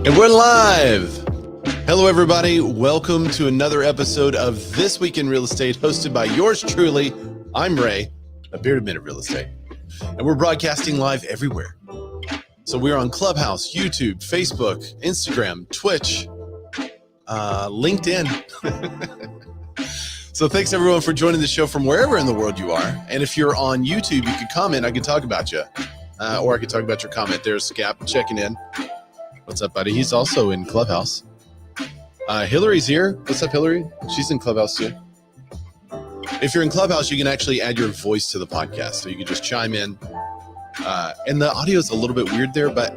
And we're live. Hello, everybody. Welcome to another episode of This Week in Real Estate, hosted by yours truly. I'm Ray, a bearded man of real estate, and we're broadcasting live everywhere. So we're on Clubhouse, YouTube, Facebook, Instagram, Twitch, LinkedIn. So thanks everyone for joining the show from wherever in the world you are. And if you're on YouTube, you can comment. I can talk about you, or I can talk about your comment. There's Scap checking in. What's up, buddy? He's also in Clubhouse. Hillary's here. What's up, Hillary? She's in Clubhouse too. If you're in Clubhouse, you can actually add your voice to the podcast. So you can just chime in. And the audio is a little bit weird there, but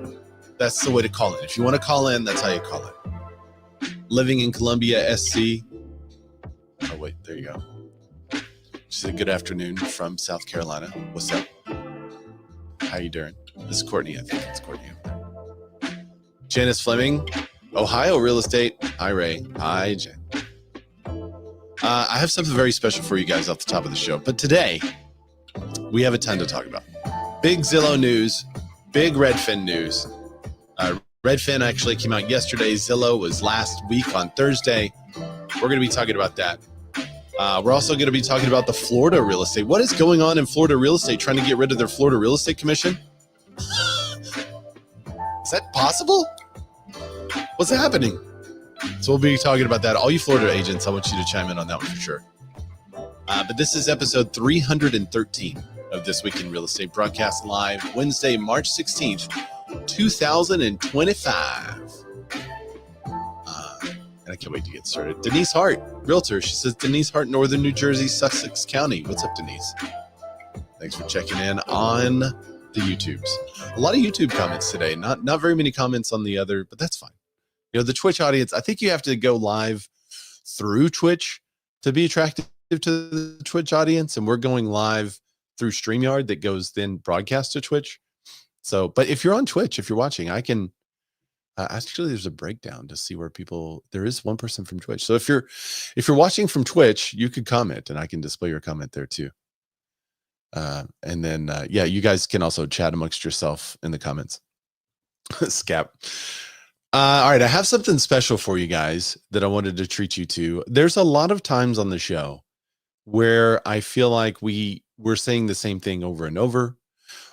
that's the way to call it. If you want to call in, that's how you call it. Living in Columbia, SC. Oh, wait, there you go. She said, good afternoon from South Carolina. What's up? How you doing? This is Courtney. I think it's Courtney. Janice Fleming, Ohio Real Estate. Hi, Ray. Hi, Jen. I have something very special for you guys off the top of the show. But today, we have a ton to talk about. Big Zillow news, big Redfin news. Redfin actually came out yesterday. Zillow was last week on Thursday. We're going to be talking about that. We're also going to be talking about the Florida real estate. What is going on in Florida real estate? Trying to get rid of their Florida Real Estate Commission? Is that possible? What's happening? So we'll be talking about that. All you Florida agents, I want you to chime in on that one for sure. But this is episode 313 of This Week in Real Estate, broadcast live Wednesday, March 16th, 2025. And I can't wait to get started. Denise Hart, realtor. She says, Denise Hart, Northern New Jersey, Sussex County. What's up, Denise? Thanks for checking in on the YouTubes. A lot of YouTube comments today. Not very many comments on the other, but that's fine. You know, the Twitch audience, I think you have to go live through Twitch to be attractive to the Twitch audience. And we're going live through StreamYard that goes then broadcast to Twitch. So, but if you're on Twitch, if you're watching, I can, actually there's a breakdown to see where people, there is one person from Twitch. So if you're watching from Twitch, you could comment and I can display your comment there too. And then, yeah, you guys can also chat amongst yourself in the comments. Scap. All right. I have something special for you guys that I wanted to treat you to. There's a lot of times on the show where I feel like we're saying the same thing over and over,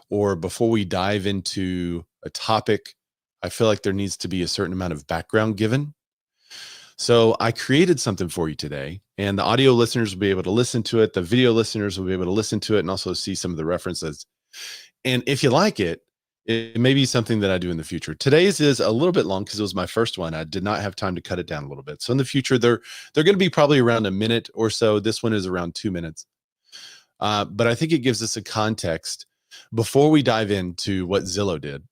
or before we dive into a topic, I feel like there needs to be a certain amount of background given. So I created something for you today, and the audio listeners will be able to listen to it. The video listeners will be able to listen to it and also see some of the references. And if you like it, it may be something that I do in the future. Today's is a little bit long because it was my first one. I did not have time to cut it down a little bit. So in the future, they're going to be probably around a minute or so. This one is around 2 minutes. But I think it gives us a context before we dive into what Zillow did.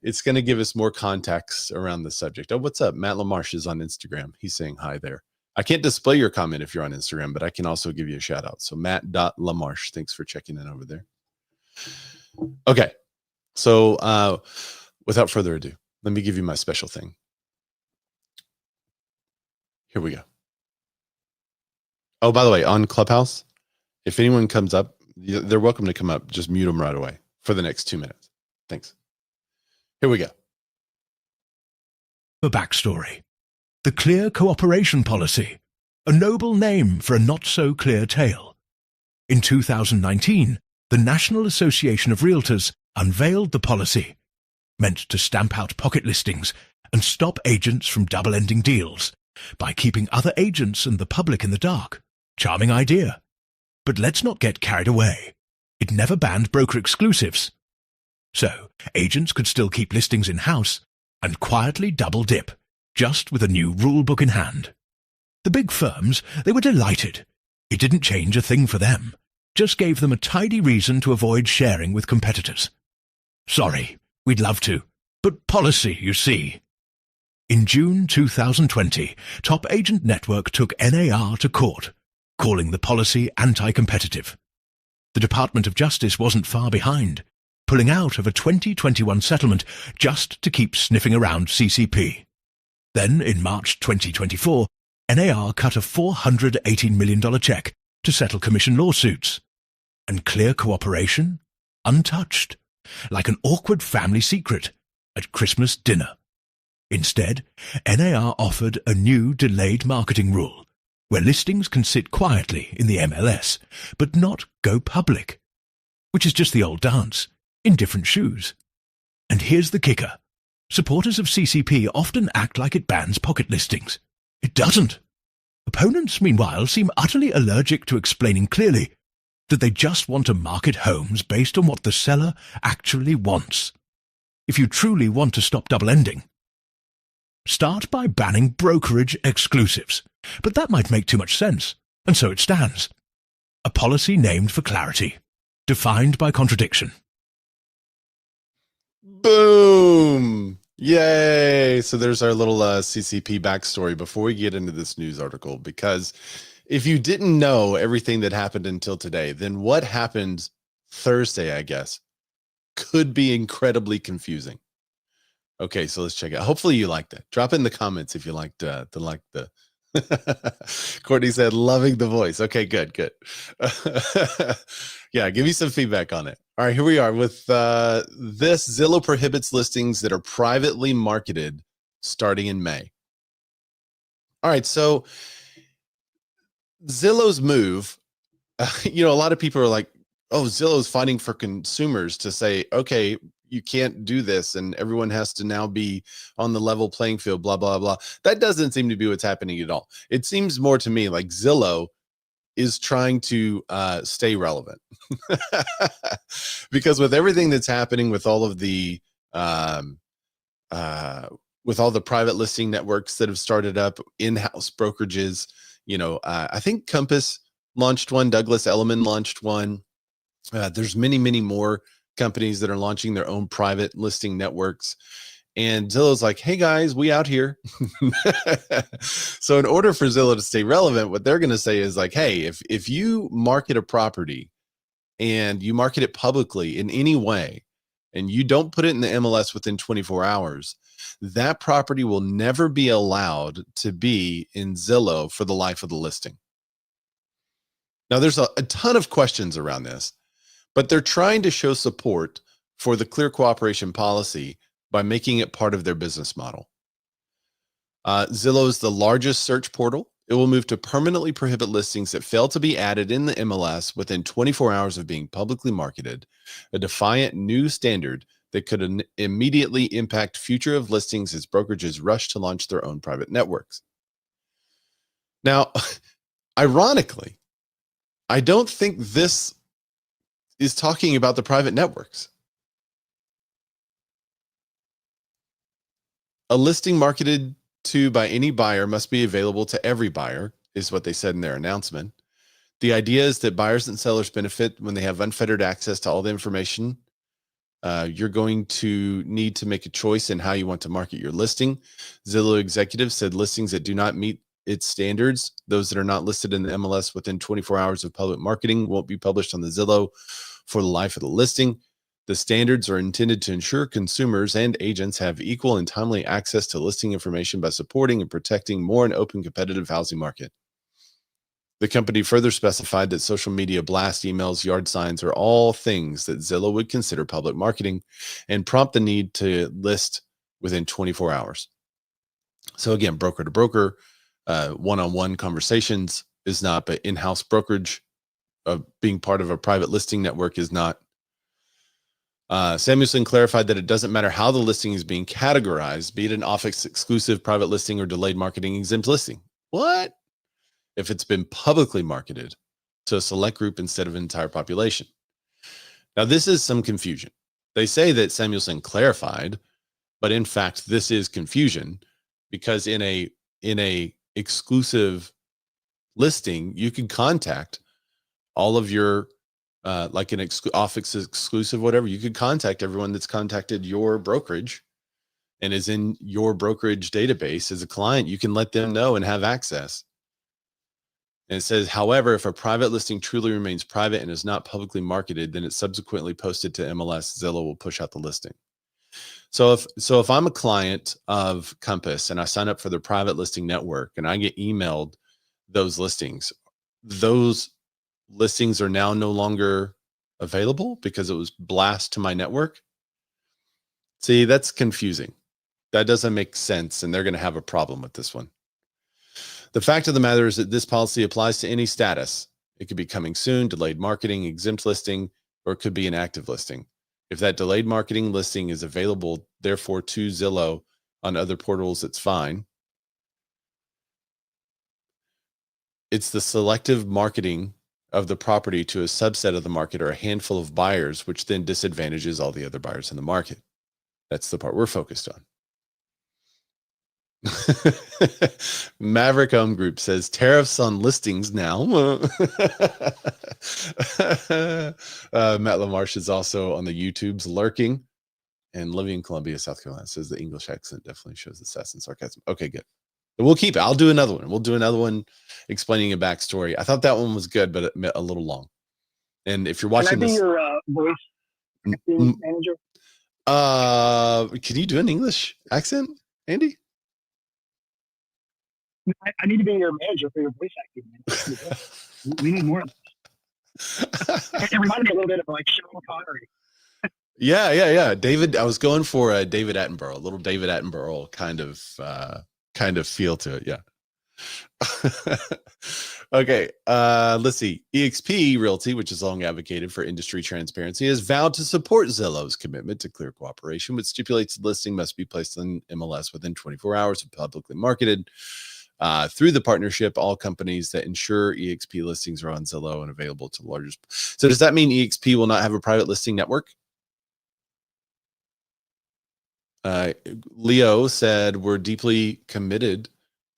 It's going to give us more context around the subject. Oh, what's up? Matt LaMarche is on Instagram. He's saying hi there. I can't display your comment if you're on Instagram, but I can also give you a shout out. So Matt.LaMarche, thanks for checking in over there. Okay. So without further ado, let me give you my special thing. Here we go. Oh, by the way, on Clubhouse, if anyone comes up, they're welcome to come up. Just mute them right away for the next 2 minutes. Thanks. Here we go. The backstory. The Clear Cooperation Policy, a noble name for a not-so-clear tale. In 2019, the National Association of Realtors unveiled the policy, meant to stamp out pocket listings and stop agents from double-ending deals by keeping other agents and the public in the dark. Charming idea. But let's not get carried away. It never banned broker exclusives. So, agents could still keep listings in-house and quietly double-dip, just with a new rule book in hand. The big firms, they were delighted. It didn't change a thing for them, just gave them a tidy reason to avoid sharing with competitors. Sorry, we'd love to, but policy, you see. In June 2020, Top Agent Network took NAR to court, calling the policy anti-competitive. The Department of Justice wasn't far behind, pulling out of a 2021 settlement just to keep sniffing around CCP. Then, in March 2024, NAR cut a $418 million check to settle commission lawsuits. And Clear Cooperation? Untouched, like an awkward family secret at Christmas dinner. Instead, NAR offered a new delayed marketing rule, where listings can sit quietly in the MLS, but not go public, which is just the old dance, in different shoes. And here's the kicker. Supporters of CCP often act like it bans pocket listings. It doesn't. Opponents, meanwhile, seem utterly allergic to explaining clearly that they just want to market homes based on what the seller actually wants. If you truly want to stop double-ending, start by banning brokerage exclusives. But that might make too much sense, and so it stands. A policy named for clarity, defined by contradiction. Boom! Yay! So there's our little CCP backstory before we get into this news article, because if you didn't know everything that happened until today, then what happened Thursday, I guess, could be incredibly confusing. Okay, so let's check it out. Hopefully you liked it. Drop in the comments if you liked the Courtney said, loving the voice. Okay, good. Yeah, give me some feedback on it. All right, here we are with this. Zillow prohibits listings that are privately marketed starting in May. All right, so Zillow's move, a lot of people are like, oh, Zillow's fighting for consumers to say, okay, you can't do this and everyone has to now be on the level playing field, blah, blah, blah. That doesn't seem to be what's happening at all. It seems more to me like Zillow is trying to stay relevant because with everything that's happening with all of the private listing networks that have started up, in-house brokerages, I think Compass launched one, Douglas Elliman launched one. There's many more companies that are launching their own private listing networks. And Zillow's like, hey guys, we out here. So in order for Zillow to stay relevant, what they're going to say is like, hey, if you market a property and you market it publicly in any way, and you don't put it in the MLS within 24 hours, that property will never be allowed to be in Zillow for the life of the listing. Now, there's a ton of questions around this, but they're trying to show support for the clear cooperation policy by making it part of their business model. Zillow is the largest search portal. It will move to permanently prohibit listings that fail to be added in the MLS within 24 hours of being publicly marketed, a defiant new standard that could immediately impact future of listings as brokerages rush to launch their own private networks. Now, ironically, I don't think this is talking about the private networks. A listing marketed to by any buyer must be available to every buyer, is what they said in their announcement. The idea is that buyers and sellers benefit when they have unfettered access to all the information. You're going to need to make a choice in how you want to market your listing. Zillow executives said listings that do not meet its standards, those that are not listed in the MLS within 24 hours of public marketing, won't be published on the Zillow for the life of the listing. The standards are intended to ensure consumers and agents have equal and timely access to listing information by supporting and protecting more an open competitive housing market. The company further specified that social media blast emails, yard signs are all things that Zillow would consider public marketing and prompt the need to list within 24 hours. So again, broker to broker, one-on-one conversations is not, but in-house brokerage, being part of a private listing network is not. Samuelson clarified that it doesn't matter how the listing is being categorized, be it an office exclusive private listing or delayed marketing exempt listing. What? If it's been publicly marketed to a select group instead of an entire population. Now, this is some confusion. They say that Samuelson clarified, but in fact, this is confusion because in a exclusive listing, you can contact all of your like an office exclusive, whatever, you could contact everyone that's contacted your brokerage and is in your brokerage database as a client. You can let them know and have access. And it says, however, if a private listing truly remains private and is not publicly marketed, then it's subsequently posted to MLS. Zillow will push out the listing. So if I'm a client of Compass and I sign up for their private listing network and I get emailed those listings are now no longer available because it was blast to my network. See, that's confusing. That doesn't make sense, and they're going to have a problem with this one. The fact of the matter is that this policy applies to any status. It could be coming soon, delayed marketing, exempt listing, or it could be an active listing. If that delayed marketing listing is available, therefore, to Zillow on other portals, it's fine. It's the selective marketing of the property to a subset of the market or a handful of buyers, which then disadvantages all the other buyers in the market. That's the part we're focused on. Maverick Home Group says tariffs on listings now. Matt LaMarche is also on the YouTubes lurking, and living in Columbia, South Carolina says the English accent definitely shows the sass and sarcasm. Okay, good. We'll keep it. I'll do another one. We'll do another one explaining a backstory. I thought that one was good, but a little long. And if you're watching this, can I be your voice manager? Can you do an English accent, Andy? I need to be your manager for your voice acting. We need more of this. It reminded me a little bit of like Sean Connery. Yeah. David, I was going for David Attenborough, a little David Attenborough kind of feel to it. Yeah. Okay. Let's see. EXP Realty, which has long advocated for industry transparency, has vowed to support Zillow's commitment to clear cooperation, which stipulates the listing must be placed on MLS within 24 hours of publicly marketed. Through the partnership, all companies that ensure EXP listings are on Zillow and available to the largest. So does that mean EXP will not have a private listing network? Leo said, we're deeply committed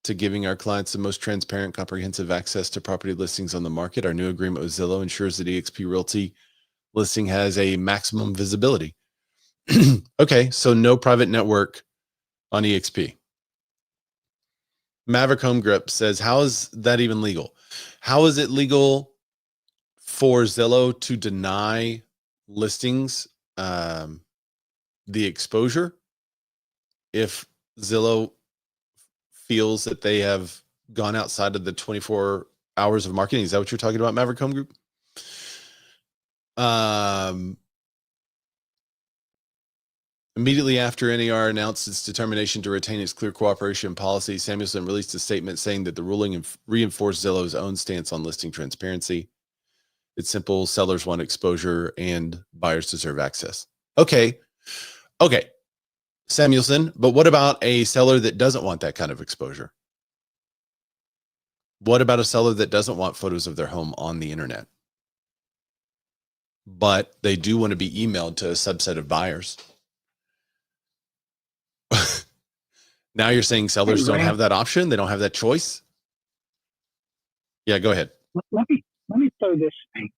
to giving our clients the most transparent, comprehensive access to property listings on the market. Our new agreement with Zillow ensures that EXP Realty listing has a maximum visibility. Okay, so no private network on EXP. Maverick Home Grip says, how is that even legal? How is it legal for Zillow to deny listings the exposure if Zillow feels that they have gone outside of the 24 hours of marketing? Is that what you're talking about, Maverick Home Group? Immediately after NAR announced its determination to retain its clear cooperation policy, Samuelson released a statement saying that the ruling reinforced Zillow's own stance on listing transparency. It's simple. Sellers want exposure and buyers deserve access. Okay. Samuelson, but what about a seller that doesn't want that kind of exposure? What about a seller that doesn't want photos of their home on the internet, but they do want to be emailed to a subset of buyers? Now you're saying sellers don't have that option? They don't have that choice? Yeah, go ahead. Let me throw this thing.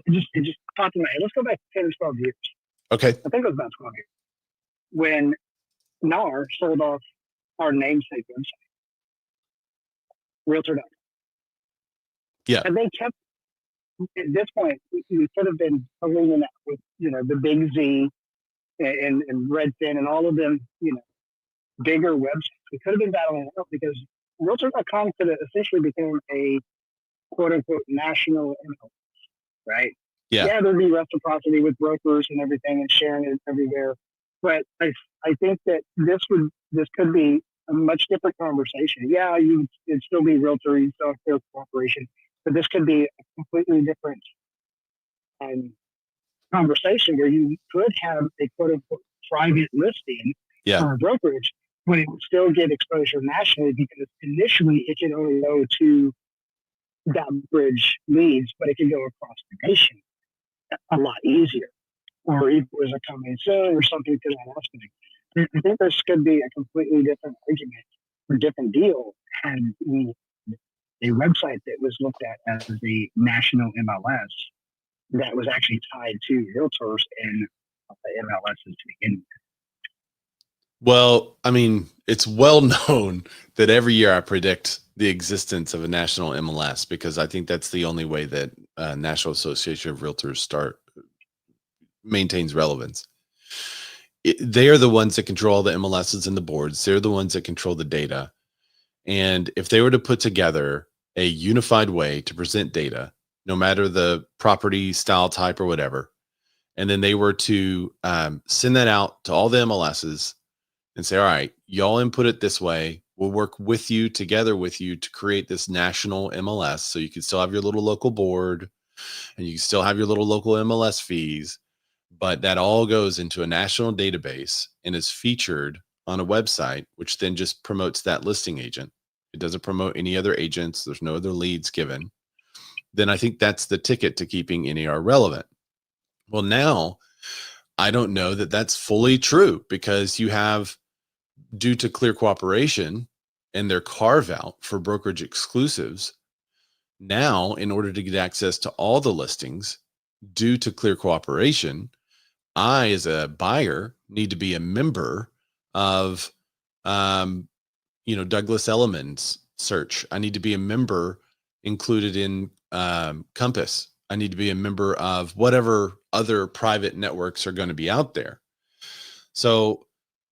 It just popped in my head. Let's go back 10 or 12 years. Okay. I think it was about 12 years. When NAR sold off our namesake website, Realtor.com. Yeah. And they kept, at this point, we could have been aligning that with, the Big Z and Redfin and all of them, bigger websites. We could have been battling it out because Realtor.com could have essentially become a quote unquote national MLS, right? Yeah, there'd be reciprocity with brokers and everything and sharing it everywhere. But I think that this could be a much different conversation. Yeah, it'd still be Realtor, you'd still have fair cooperation, but this could be a completely different conversation where you could have a quote unquote private listing or a brokerage, but it would still get exposure nationally because initially it can only go to that bridge leads, but it can go across the nation a lot easier. Or if it was a coming soon or something to that aspect. I think this could be a completely different argument or different deal had a website that was looked at as a national MLS that was actually tied to Realtors and MLSs to begin with. Well, I mean, it's well known that every year I predict the existence of a national MLS because I think that's the only way that National Association of Realtors maintains relevance. They are the ones that control all the MLSs and the boards. They're the ones that control the data. And if they were to put together a unified way to present data, no matter the property style type or whatever, and then they were to send that out to all the MLSs and say, all right, y'all input it this way. We'll work with you, together with you, to create this national MLS. So you can still have your little local board and you can still have your little local MLS fees, but that all goes into a national database and is featured on a website, which then just promotes that listing agent. It doesn't promote any other agents. There's no other leads given. Then I think that's the ticket to keeping NAR relevant. Well, now I don't know that that's fully true, because you have, due to Clear Cooperation and their carve out for brokerage exclusives, now in order to get access to all the listings, due to Clear Cooperation, I, as a buyer, need to be a member of, Douglas Elliman's search. I need to be a member included in Compass. I need to be a member of whatever other private networks are going to be out there. So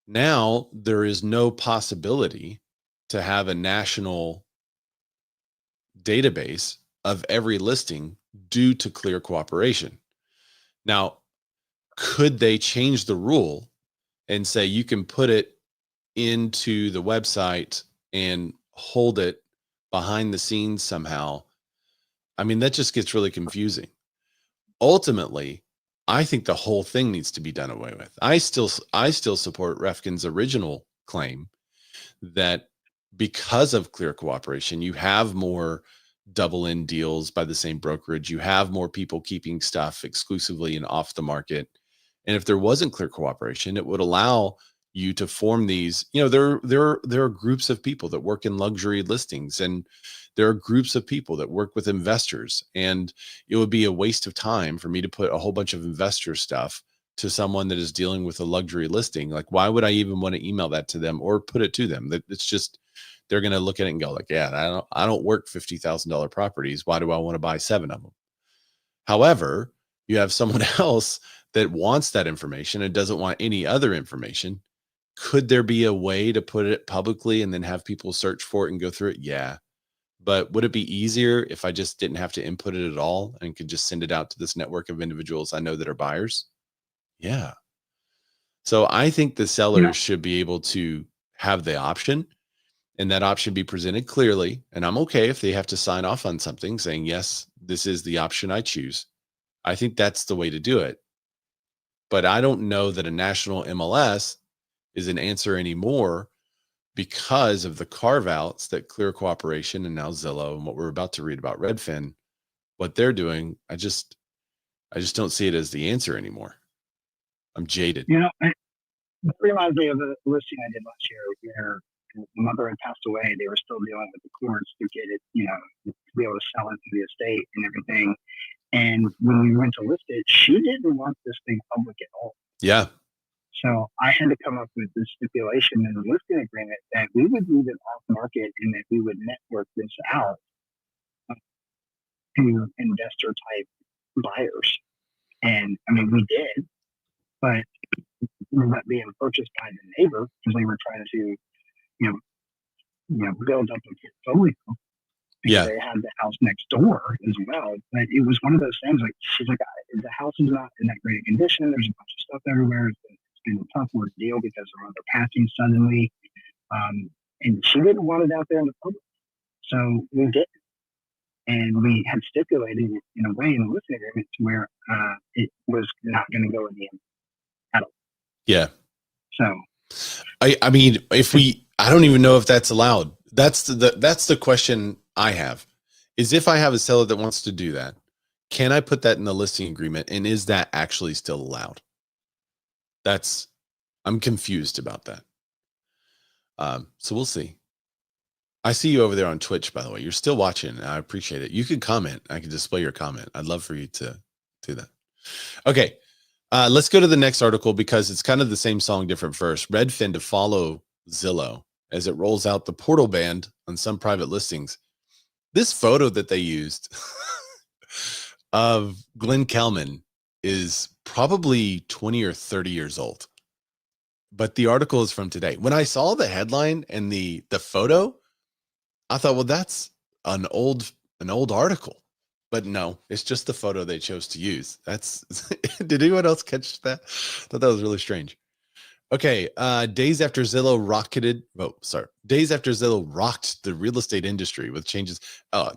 now there is no possibility to have a national database of every listing due to Clear Cooperation. Now, could they change the rule and say you can put it into the website and hold it behind the scenes somehow? I mean, that just gets really confusing. Ultimately, I think the whole thing needs to be done away with. I still support Refkin's original claim that because of Clear Cooperation, you have more double in deals by the same brokerage. You have more people keeping stuff exclusively and off the market. And if there wasn't Clear Cooperation, it would allow you to form these, there are groups of people that work in luxury listings, and there are groups of people that work with investors. And it would be a waste of time for me to put a whole bunch of investor stuff to someone that is dealing with a luxury listing. Like, why would I even want to email that to them or put it to them? That it's just, they're going to look at it and go like, yeah, I don't work $50,000 properties. Why do I want to buy 7 of them? However, you have someone else that wants that information and doesn't want any other information. Could there be a way to put it publicly and then have people search for it and go through it? Yeah. But would it be easier if I just didn't have to input it at all and could just send it out to this network of individuals I know that are buyers? Yeah. So I think the sellers should be able to have the option, and that option be presented clearly. And I'm okay if they have to sign off on something saying, yes, this is the option I choose. I think that's the way to do it. But I don't know that a national MLS is an answer anymore, because of the carve outs that Clear Cooperation and now Zillow and what we're about to read about Redfin, what they're doing. I just don't see it as the answer anymore. I'm jaded. It reminds me of the listing I did last year where the mother had passed away. They were still dealing with the courts to get it, to be able to sell it to the estate and everything. And when we went to list it, she didn't want this thing public at all. Yeah. So I had to come up with this stipulation in the listing agreement that we would leave it off market and that we would network this out to investor type buyers. And I mean, we did, but we were not being purchased by the neighbor because they were trying to, build up a portfolio. Because they had the house next door as well. But it was one of those things, like, she's like, the house is not in that great a condition. There's a bunch of stuff everywhere. It's been a tough ordeal because of mother passing suddenly. And she didn't want it out there in the public. So we did. And we had stipulated it in a way in the listing agreement to where it was not going to go in the end at all. Yeah. So I mean, I don't even know if that's allowed. That's the question I have, is if I have a seller that wants to do that, can I put that in the listing agreement? And is that actually still allowed? I'm confused about that. So we'll see. I see you over there on Twitch, by the way. You're still watching. I appreciate it. You can comment. I can display your comment. I'd love for you to do that. Okay. Let's go to the next article because it's kind of the same song, different verse. Redfin to follow Zillow as it rolls out the portal ban on some private listings. This photo that they used of Glenn Kelman is probably 20 or 30 years old. But the article is from today. When I saw the headline and the photo, I thought, well, that's an old article. But no, it's just the photo they chose to use. Did anyone else catch that? I thought that was really strange. Okay, days after Zillow rocked the real estate industry with changes.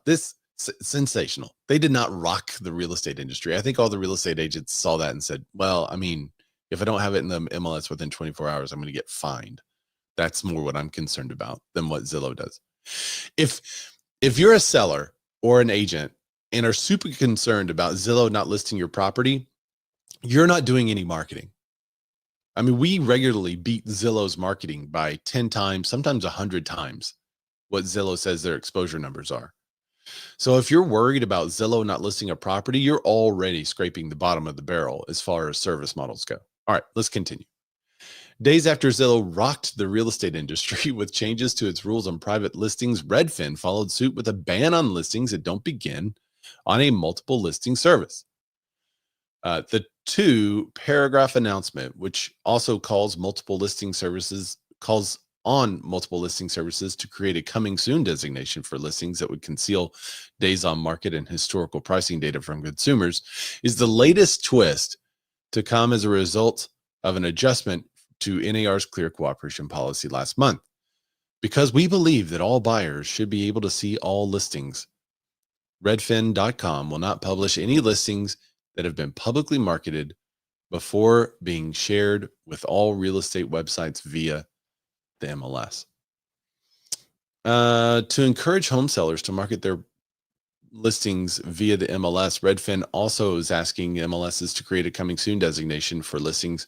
This sensational. They did not rock the real estate industry. I think all the real estate agents saw that and said, well, I mean, if I don't have it in the MLS within 24 hours, I'm going to get fined. That's more what I'm concerned about than what Zillow does. If you're a seller or an agent and are super concerned about Zillow not listing your property, you're not doing any marketing. I mean, we regularly beat Zillow's marketing by 10 times, sometimes 100 times what Zillow says their exposure numbers are. So if you're worried about Zillow not listing a property, you're already scraping the bottom of the barrel as far as service models go. All right, let's continue. Days after Zillow rocked the real estate industry with changes to its rules on private listings, Redfin followed suit with a ban on listings that don't begin on a multiple listing service. The 2-paragraph announcement, which also calls on multiple listing services to create a coming soon designation for listings that would conceal days on market and historical pricing data from consumers, is the latest twist to come as a result of an adjustment to NAR's clear cooperation policy last month. Because we believe that all buyers should be able to see all listings, Redfin.com will not publish any listings that have been publicly marketed before being shared with all real estate websites via the MLS. To encourage home sellers to market their listings via the MLS, Redfin also is asking MLSs to create a coming soon designation for listings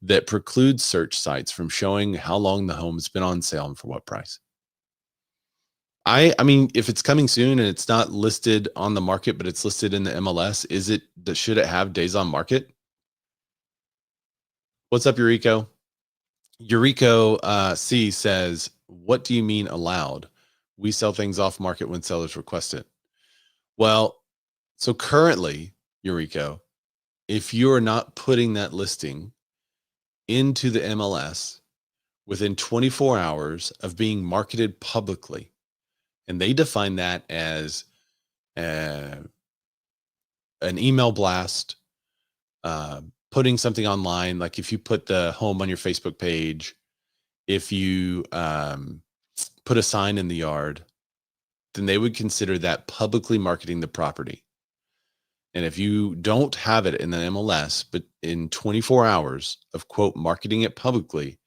that precludes search sites from showing how long the home has been on sale and for what price. I mean, if it's coming soon and it's not listed on the market, but it's listed in the MLS, should it have days on market? What's up, Eureka? Eureka C says, what do you mean allowed? We sell things off market when sellers request it. Well, so currently, Eureka, if you're not putting that listing into the MLS within 24 hours of being marketed publicly, and they define that as an email blast, putting something online, like if you put the home on your Facebook page, if you put a sign in the yard, then they would consider that publicly marketing the property. And if you don't have it in the MLS, but in 24 hours of, quote, marketing it publicly,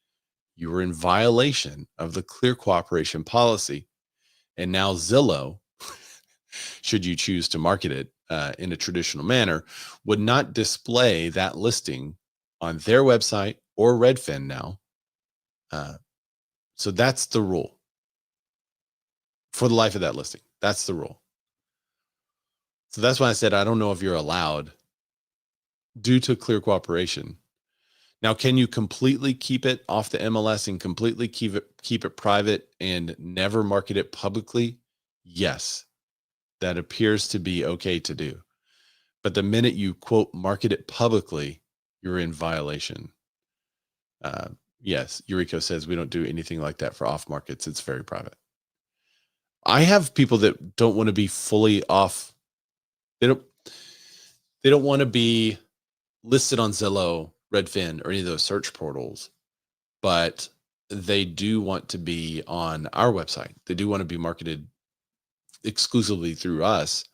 you are in violation of the clear cooperation policy. And now Zillow, should you choose to market it in a traditional manner, would not display that listing on their website or Redfin now. So that's the rule for the life of that listing. That's the rule. So that's why I said I don't know if you're allowed due to clear cooperation. Now, can you completely keep it off the MLS and completely keep it private and never market it publicly? Yes, that appears to be okay to do. But the minute you, quote, market it publicly, you're in violation. Yes, Eureka says we don't do anything like that for off markets. It's very private. I have people that don't want to be fully off. They don't want to be listed on Zillow, Redfin, or any of those search portals, but they do want to be on our website. They do want to be marketed exclusively through us.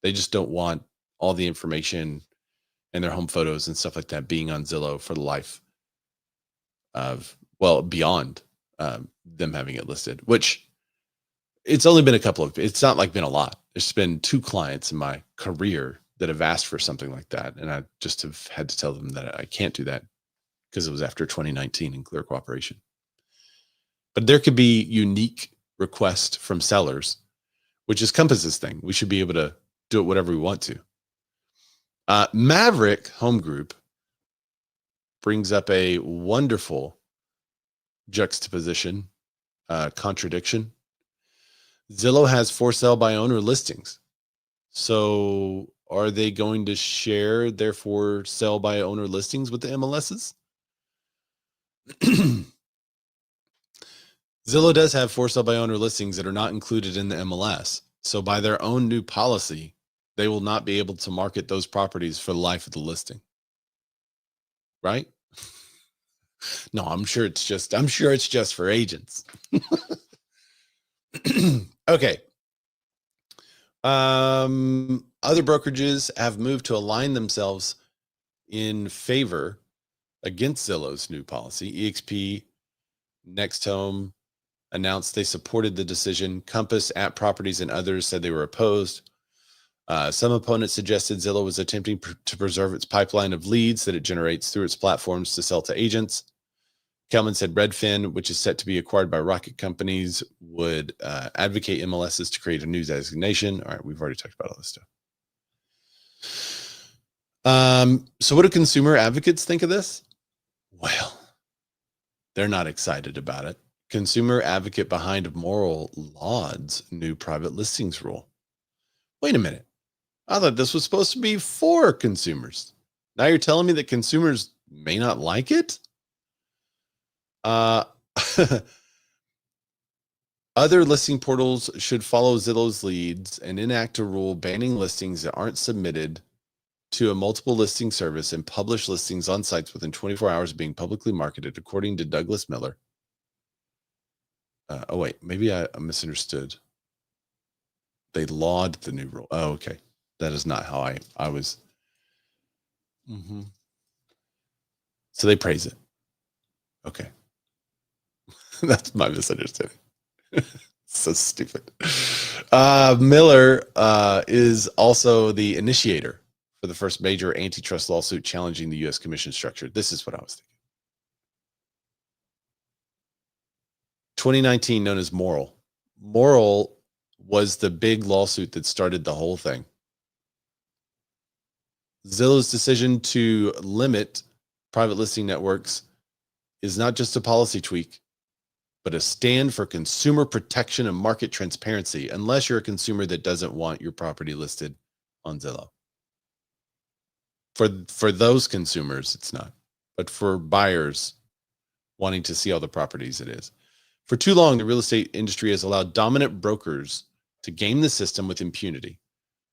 They just don't want all the information and their home photos and stuff like that being on Zillow for the life of, well, beyond them having it listed, which it's only been it's not like been a lot. There's been 2 clients in my career that have asked for something like that. And I just have had to tell them that I can't do that because it was after 2019 in clear cooperation. But there could be unique requests from sellers, which is Compass's thing. We should be able to do it whatever we want to. Maverick Home Group brings up a wonderful juxtaposition, contradiction. Zillow has for sale by owner listings. So are they going to share their for sale by owner listings with the MLSs? Zillow does have for sale by owner listings that are not included in the MLS. So by their own new policy, they will not be able to market those properties for the life of the listing. Right? No, I'm sure it's just for agents. Okay. Other brokerages have moved to align themselves in favor against Zillow's new policy. EXP, Next Home announced they supported the decision. Compass, App Properties, and others said they were opposed. Some opponents suggested Zillow was attempting to preserve its pipeline of leads that it generates through its platforms to sell to agents. Kelman said Redfin, which is set to be acquired by Rocket Companies, would advocate MLSs to create a new designation. All right, we've already talked about all this stuff. So what do consumer advocates think of this? Well, they're not excited about it. Consumer advocate behind Moehrl lauds new private listings rule. Wait a minute. I thought this was supposed to be for consumers. Now you're telling me that consumers may not like it? Other listing portals should follow Zillow's leads and enact a rule banning listings that aren't submitted to a multiple listing service and publish listings on sites within 24 hours of being publicly marketed, according to Douglas Miller. Oh, wait, maybe I misunderstood. They laud the new rule. Oh, okay. That is not how I was. So they praise it. Okay. That's my misunderstanding. So stupid. Miller is also the initiator for the first major antitrust lawsuit challenging the U.S. commission structure. This is what I was thinking. 2019, known as Moehrl. Moehrl was the big lawsuit that started the whole thing. Zillow's decision to limit private listing networks is not just a policy tweak, but a stand for consumer protection and market transparency, unless you're a consumer that doesn't want your property listed on Zillow. For those consumers, it's not. But for buyers wanting to see all the properties, it is. For too long, the real estate industry has allowed dominant brokers to game the system with impunity.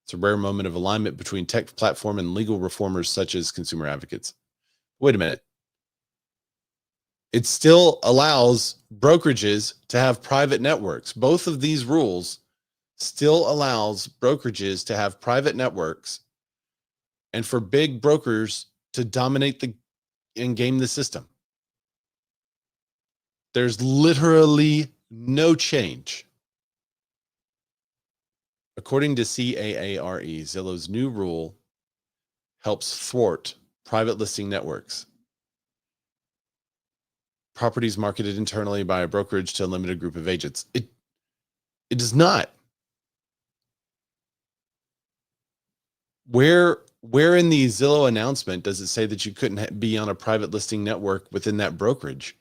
It's a rare moment of alignment between tech platform and legal reformers such as consumer advocates. Wait a minute. It still allows brokerages to have private networks. Both of these rules still allows brokerages to have private networks and for big brokers to dominate and game the system. There's literally no change. According to CAARE, Zillow's new rule helps thwart private listing networks. Properties marketed internally by a brokerage to a limited group of agents. It does not. Where in the Zillow announcement does it say that you couldn't be on a private listing network within that brokerage?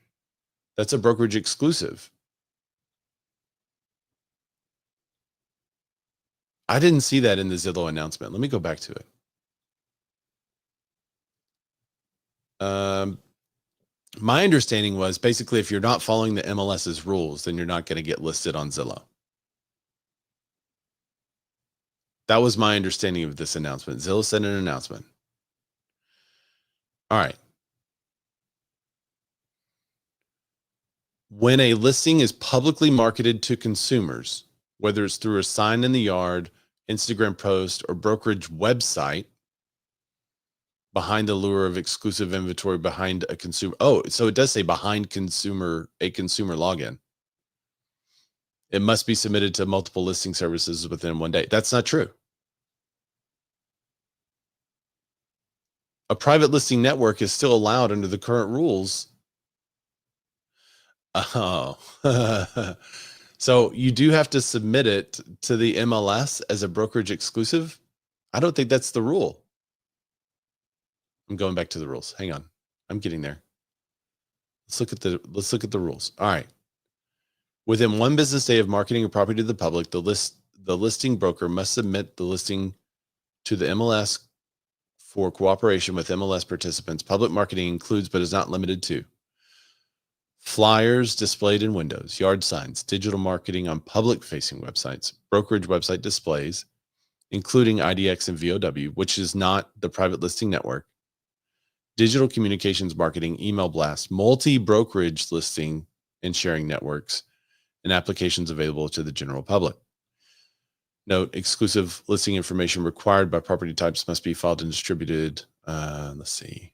That's a brokerage exclusive. I didn't see that in the Zillow announcement. Let me go back to it. My understanding was basically if you're not following the MLS's rules, then you're not going to get listed on Zillow. That was my understanding of this announcement. Zillow sent an announcement. All right. When a listing is publicly marketed to consumers, whether it's through a sign in the yard, Instagram post, or brokerage website, behind the lure of exclusive inventory behind a consumer. Oh, so it does say behind a consumer login. It must be submitted to multiple listing services within 1 day. That's not true. A private listing network is still allowed under the current rules. Oh, so you do have to submit it to the MLS as a brokerage exclusive? I don't think that's the rule. I'm going back to the rules. Hang on. I'm getting there. Let's look at the rules. All right. Within 1 business day of marketing a property to the public, the listing broker must submit the listing to the MLS for cooperation with MLS participants. Public marketing includes, but is not limited to, flyers displayed in windows, yard signs, digital marketing on public-facing websites, brokerage website displays, including IDX and VOW, which is not the private listing network, digital communications marketing, email blast, multi-brokerage listing and sharing networks, and applications available to the general public. Note, exclusive listing information required by property types must be filed and distributed. Let's see.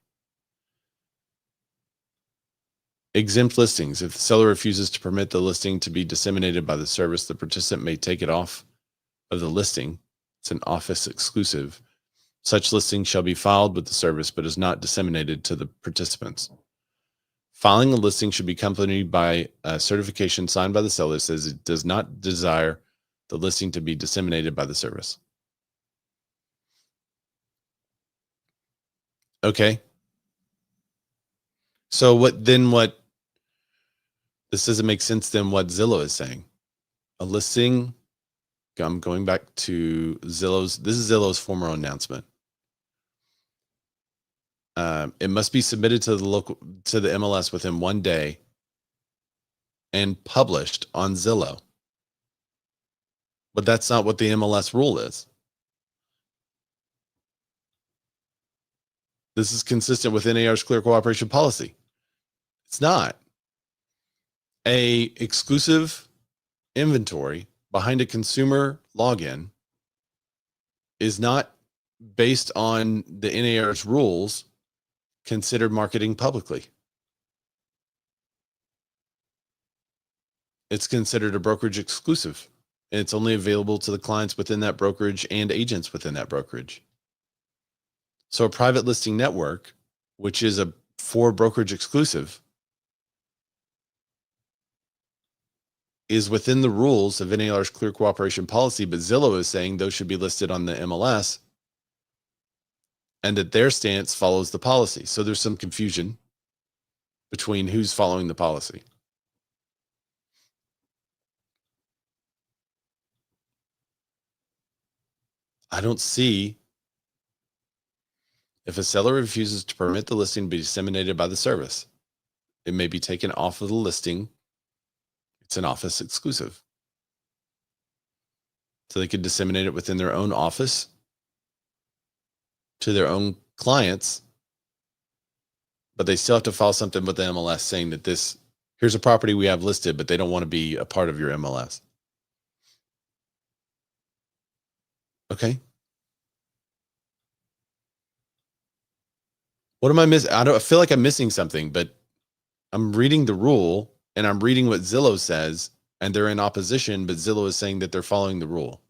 Exempt listings. If the seller refuses to permit the listing to be disseminated by the service, the participant may take it off of the listing. It's an office exclusive. Such listing shall be filed with the service, but is not disseminated to the participants. Filing a listing should be accompanied by a certification signed by the seller that says it does not desire the listing to be disseminated by the service. Okay. So what this doesn't make sense then what Zillow is saying. A listing, I'm going back to Zillow's, this is Zillow's former announcement. It must be submitted to the MLS within 1 day and published on Zillow. But that's not what the MLS rule is. This is consistent with NAR's clear cooperation policy. It's not. A exclusive inventory behind a consumer login is not based on the NAR's rules considered marketing publicly. It's considered a brokerage exclusive, and it's only available to the clients within that brokerage and agents within that brokerage. So a private listing network, which is a for brokerage exclusive, is within the rules of NAR's clear cooperation policy, but Zillow is saying those should be listed on the MLS and that their stance follows the policy. So there's some confusion between who's following the policy. I don't see if a seller refuses to permit the listing to be disseminated by the service, it may be taken off of the listing. It's an office exclusive. So they could disseminate it within their own office to their own clients, but they still have to file something with the MLS saying that here's a property we have listed, but they don't want to be a part of your MLS. Okay. What am I missing? I feel like I'm missing something, but I'm reading the rule and I'm reading what Zillow says, and they're in opposition, but Zillow is saying that they're following the rule.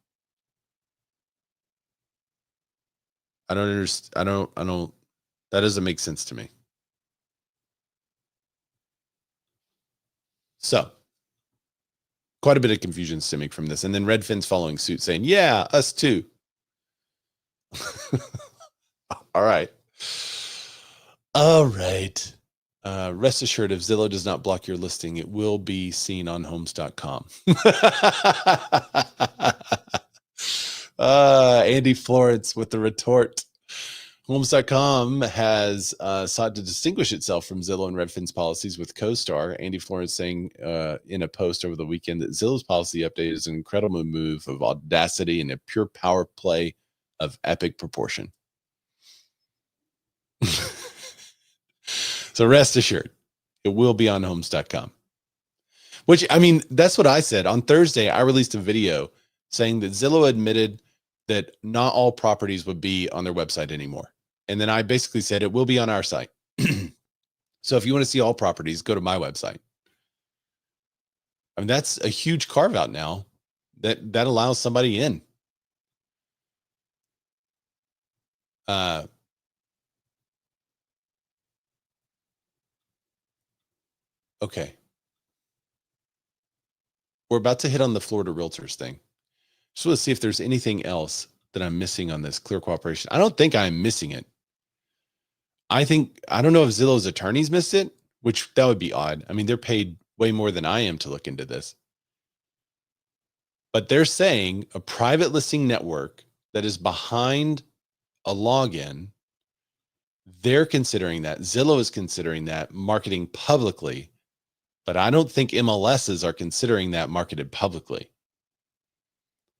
I don't understand. That doesn't make sense to me. So quite a bit of confusion stemming from this. And then Redfin's following suit saying, yeah, us too. All right. All right. Rest assured, if Zillow does not block your listing, it will be seen on homes.com. Andy Florence with the retort. Homes.com has sought to distinguish itself from Zillow and Redfin's policies with CoStar. Andy Florence saying in a post over the weekend that Zillow's policy update is an incredible move of audacity and a pure power play of epic proportion. So rest assured, it will be on homes.com. Which, I mean, that's what I said. On Thursday, I released a video saying that Zillow admitted that not all properties would be on their website anymore. And then I basically said it will be on our site. So if you want to see all properties, go to my website. I mean, that's a huge carve out now that allows somebody in. Okay. We're about to hit on the Florida Realtors thing. Just want to see if there's anything else that I'm missing on this clear cooperation. I don't think I'm missing it. I don't know if Zillow's attorneys missed it, which that would be odd. I mean, they're paid way more than I am to look into this. But they're saying a private listing network that is behind a login, they're considering that. Zillow is considering that marketing publicly, but I don't think MLSs are considering that marketed publicly.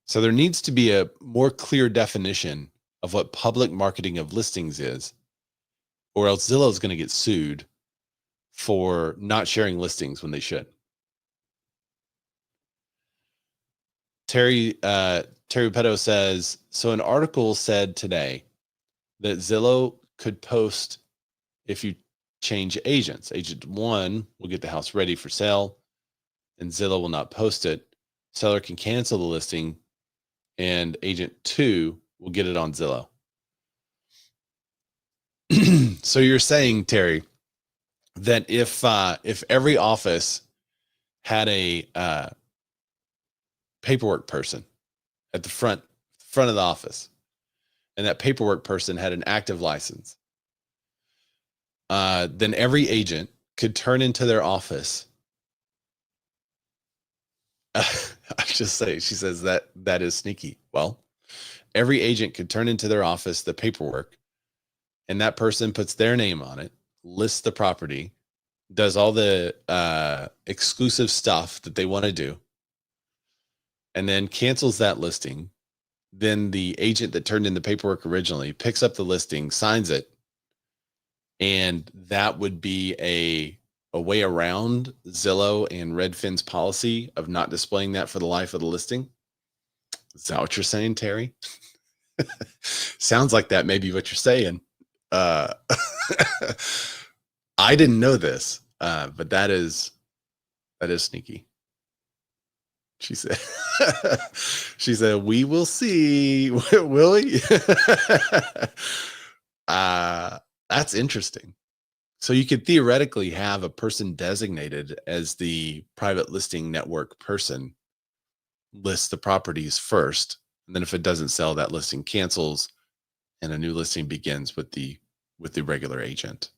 So there needs to be a more clear definition of what public marketing of listings is, or else Zillow is going to get sued for not sharing listings when they should. Terry Petto says, so an article said today that Zillow could post if you change agents. Agent 1 will get the house ready for sale, and Zillow will not post it. Seller can cancel the listing, and agent 2 will get it on Zillow. So you're saying, Terry, that if every office had a paperwork person at the front of the office, and that paperwork person had an active license, then every agent could turn into their office. I just say, she says that is sneaky. Well, every agent could turn into their office the paperwork, and that person puts their name on it, lists the property, does all the exclusive stuff that they want to do, and then cancels that listing. Then the agent that turned in the paperwork originally picks up the listing, signs it, and that would be a way around Zillow and Redfin's policy of not displaying that for the life of the listing. Is that what you're saying, Terry? Sounds like that may be what you're saying. I didn't know this, but that is sneaky. She said, we will see. Will we? That's interesting. So you could theoretically have a person designated as the private listing network person list the properties first, and then if it doesn't sell, that listing cancels and a new listing begins with the regular agent.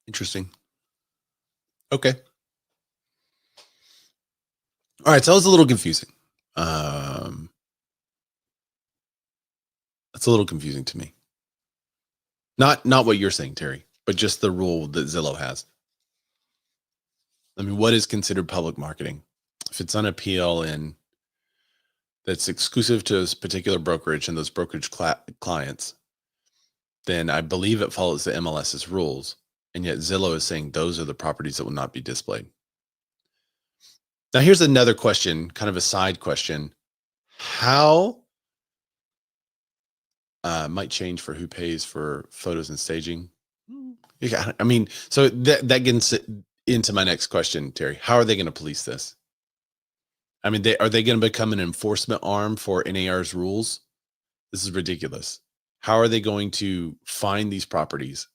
Interesting. Okay. All right, so that was a little confusing. That's a little confusing to me. Not what you're saying, Terry, but just the rule that Zillow has. I mean, what is considered public marketing? If it's on appeal and that's exclusive to a particular brokerage and those brokerage clients, then I believe it follows the MLS's rules. And yet Zillow is saying those are the properties that will not be displayed. Now, here's another question, kind of a side question. How might change for who pays for photos and staging? Yeah, I mean, so that gets into my next question, Terry. How are they going to police this? I mean, are they going to become an enforcement arm for NAR's rules? This is ridiculous. How are they going to find these properties?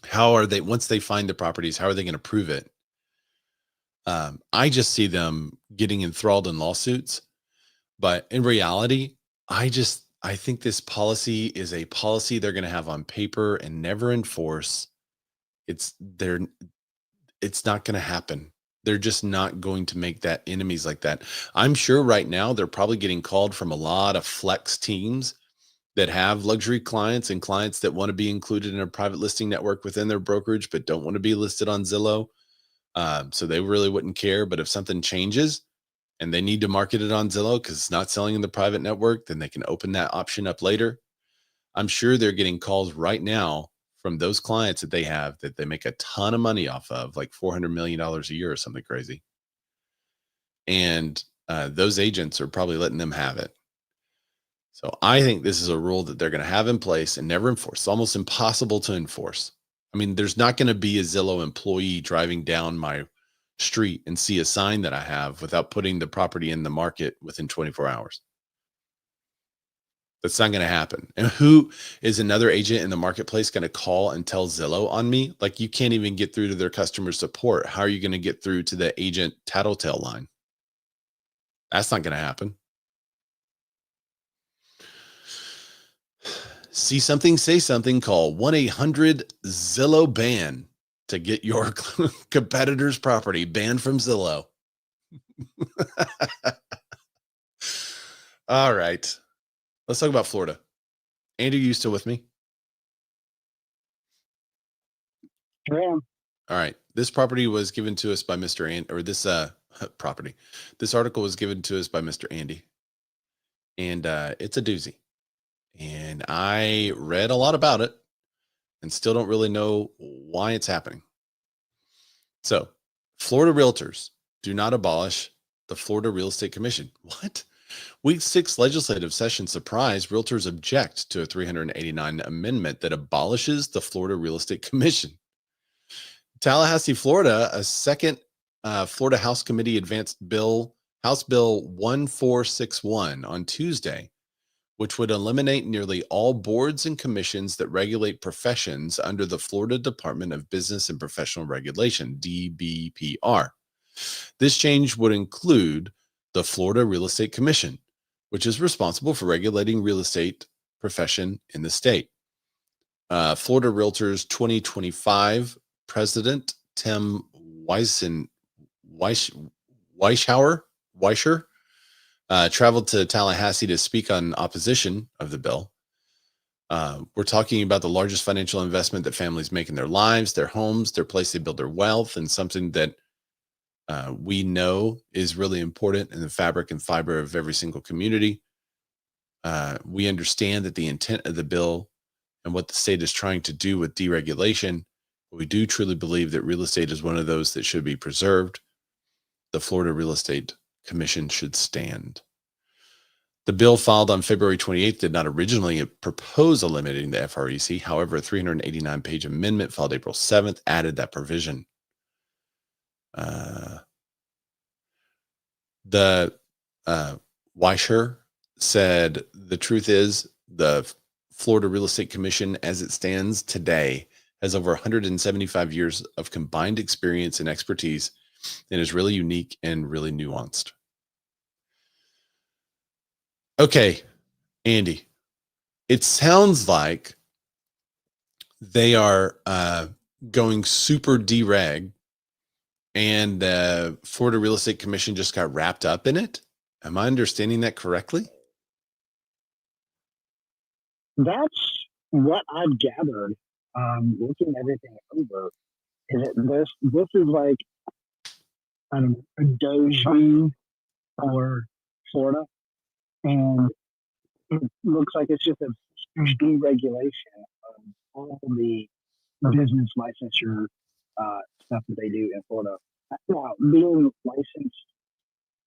How are they, once they find the properties, how are they going to prove it? I just see them getting enthralled in lawsuits, but in reality, I think this policy is a policy they're going to have on paper and never enforce. It's not going to happen. They're just not going to make that enemies like that. I'm sure right now they're probably getting called from a lot of flex teams that have luxury clients and clients that want to be included in a private listing network within their brokerage, but don't want to be listed on Zillow. So they really wouldn't care. But if something changes and they need to market it on Zillow because it's not selling in the private network, then they can open that option up later. I'm sure they're getting calls right now from those clients that they have that they make a ton of money off of, like $400 million a year or something crazy. And those agents are probably letting them have it. So I think this is a rule that they're going to have in place and never enforce. It's almost impossible to enforce. I mean, there's not going to be a Zillow employee driving down my street and see a sign that I have without putting the property in the market within 24 hours. That's not going to happen. And who is another agent in the marketplace going to call and tell Zillow on me? Like, you can't even get through to their customer support. How are you going to get through to the agent tattletale line? That's not going to happen. See something, say something, call 1-800-ZILLOW-BAN to get your competitor's property banned from Zillow. All right. Let's talk about Florida. Andy, you still with me? Yeah. All right. This property was given to us by Mr. Andy, or this property. This article was given to us by Mr. Andy. and it's a doozy. And I read a lot about it and still don't really know why it's happening. So, Florida Realtors do not abolish the Florida Real Estate Commission. What? Week 6 legislative session surprise, realtors object to a 389 amendment that abolishes the Florida Real Estate Commission. Tallahassee, Florida, a second Florida House Committee advanced House Bill 1461 on Tuesday, which would eliminate nearly all boards and commissions that regulate professions under the Florida Department of Business and Professional Regulation, DBPR. This change would include the Florida Real Estate Commission, which is responsible for regulating real estate profession in the state. Florida Realtors 2025 President Tim Weischer traveled to Tallahassee to speak on opposition of the bill. We're talking about the largest financial investment that families make in their lives, their homes, their place they build their wealth, and something that we know is really important in the fabric and fiber of every single community. We understand that the intent of the bill and what the state is trying to do with deregulation, but we do truly believe that real estate is one of those that should be preserved. The Florida Real Estate Commission should stand. The bill filed on February 28th did not originally propose eliminating the FREC. However, a 389-page amendment filed April 7th added that provision. Weischer said, the truth is the Florida Real Estate Commission as it stands today has over 175 years of combined experience and expertise and is really unique and really nuanced. Okay, Andy, it sounds like they are going super dereg, and the Florida Real Estate Commission just got wrapped up in it. Am I understanding that correctly? That's what I've gathered. Looking everything over, is that this is like a doji for Florida, and it looks like it's just a huge deregulation of all the business licensure stuff that they do in Florida. Now, being licensed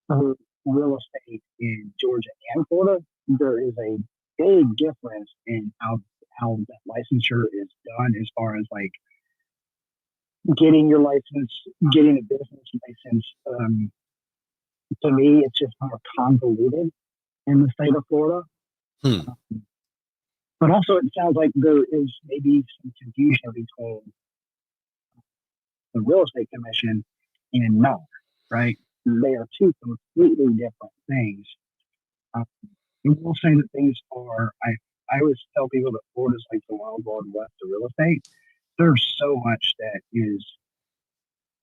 for real estate in Georgia and Florida, there is a big difference in how that licensure is done as far as like getting your license, getting a business license. To me, it's just more convoluted in the state of Florida. But also, it sounds like there is maybe some confusion between the Real Estate Commission and NAR, right? They are two completely different things. I will say that things are, I always tell people that Florida is like the wild west of real estate. There's so much that is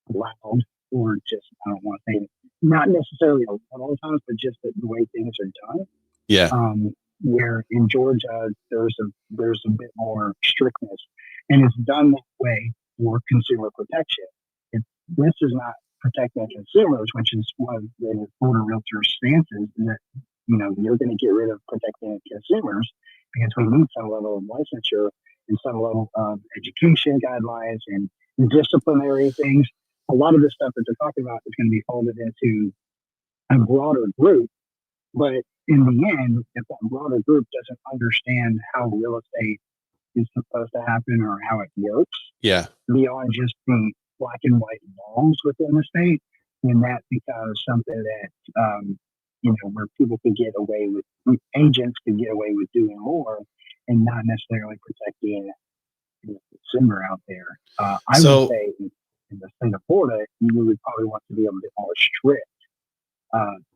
allowed, or just, I don't want to say, not necessarily allowed all the times, but just the way things are done. Yeah. Where in Georgia, there's a bit more strictness, and it's done that way for consumer protection. This is not protecting consumers, which is one of the Florida Realtors' stances, that you're going to get rid of protecting consumers because we need some level of licensure and some level of education guidelines and disciplinary things. A lot of the stuff that they're talking about is going to be folded into a broader group, but in the end, if that broader group doesn't understand how real estate is supposed to happen or how it works, beyond just the black and white laws within the state, then that becomes something that where people could get away with, agents could get away with doing more and not necessarily protecting the consumer out there. I would say in the state of Florida, you would probably want to be a bit more strict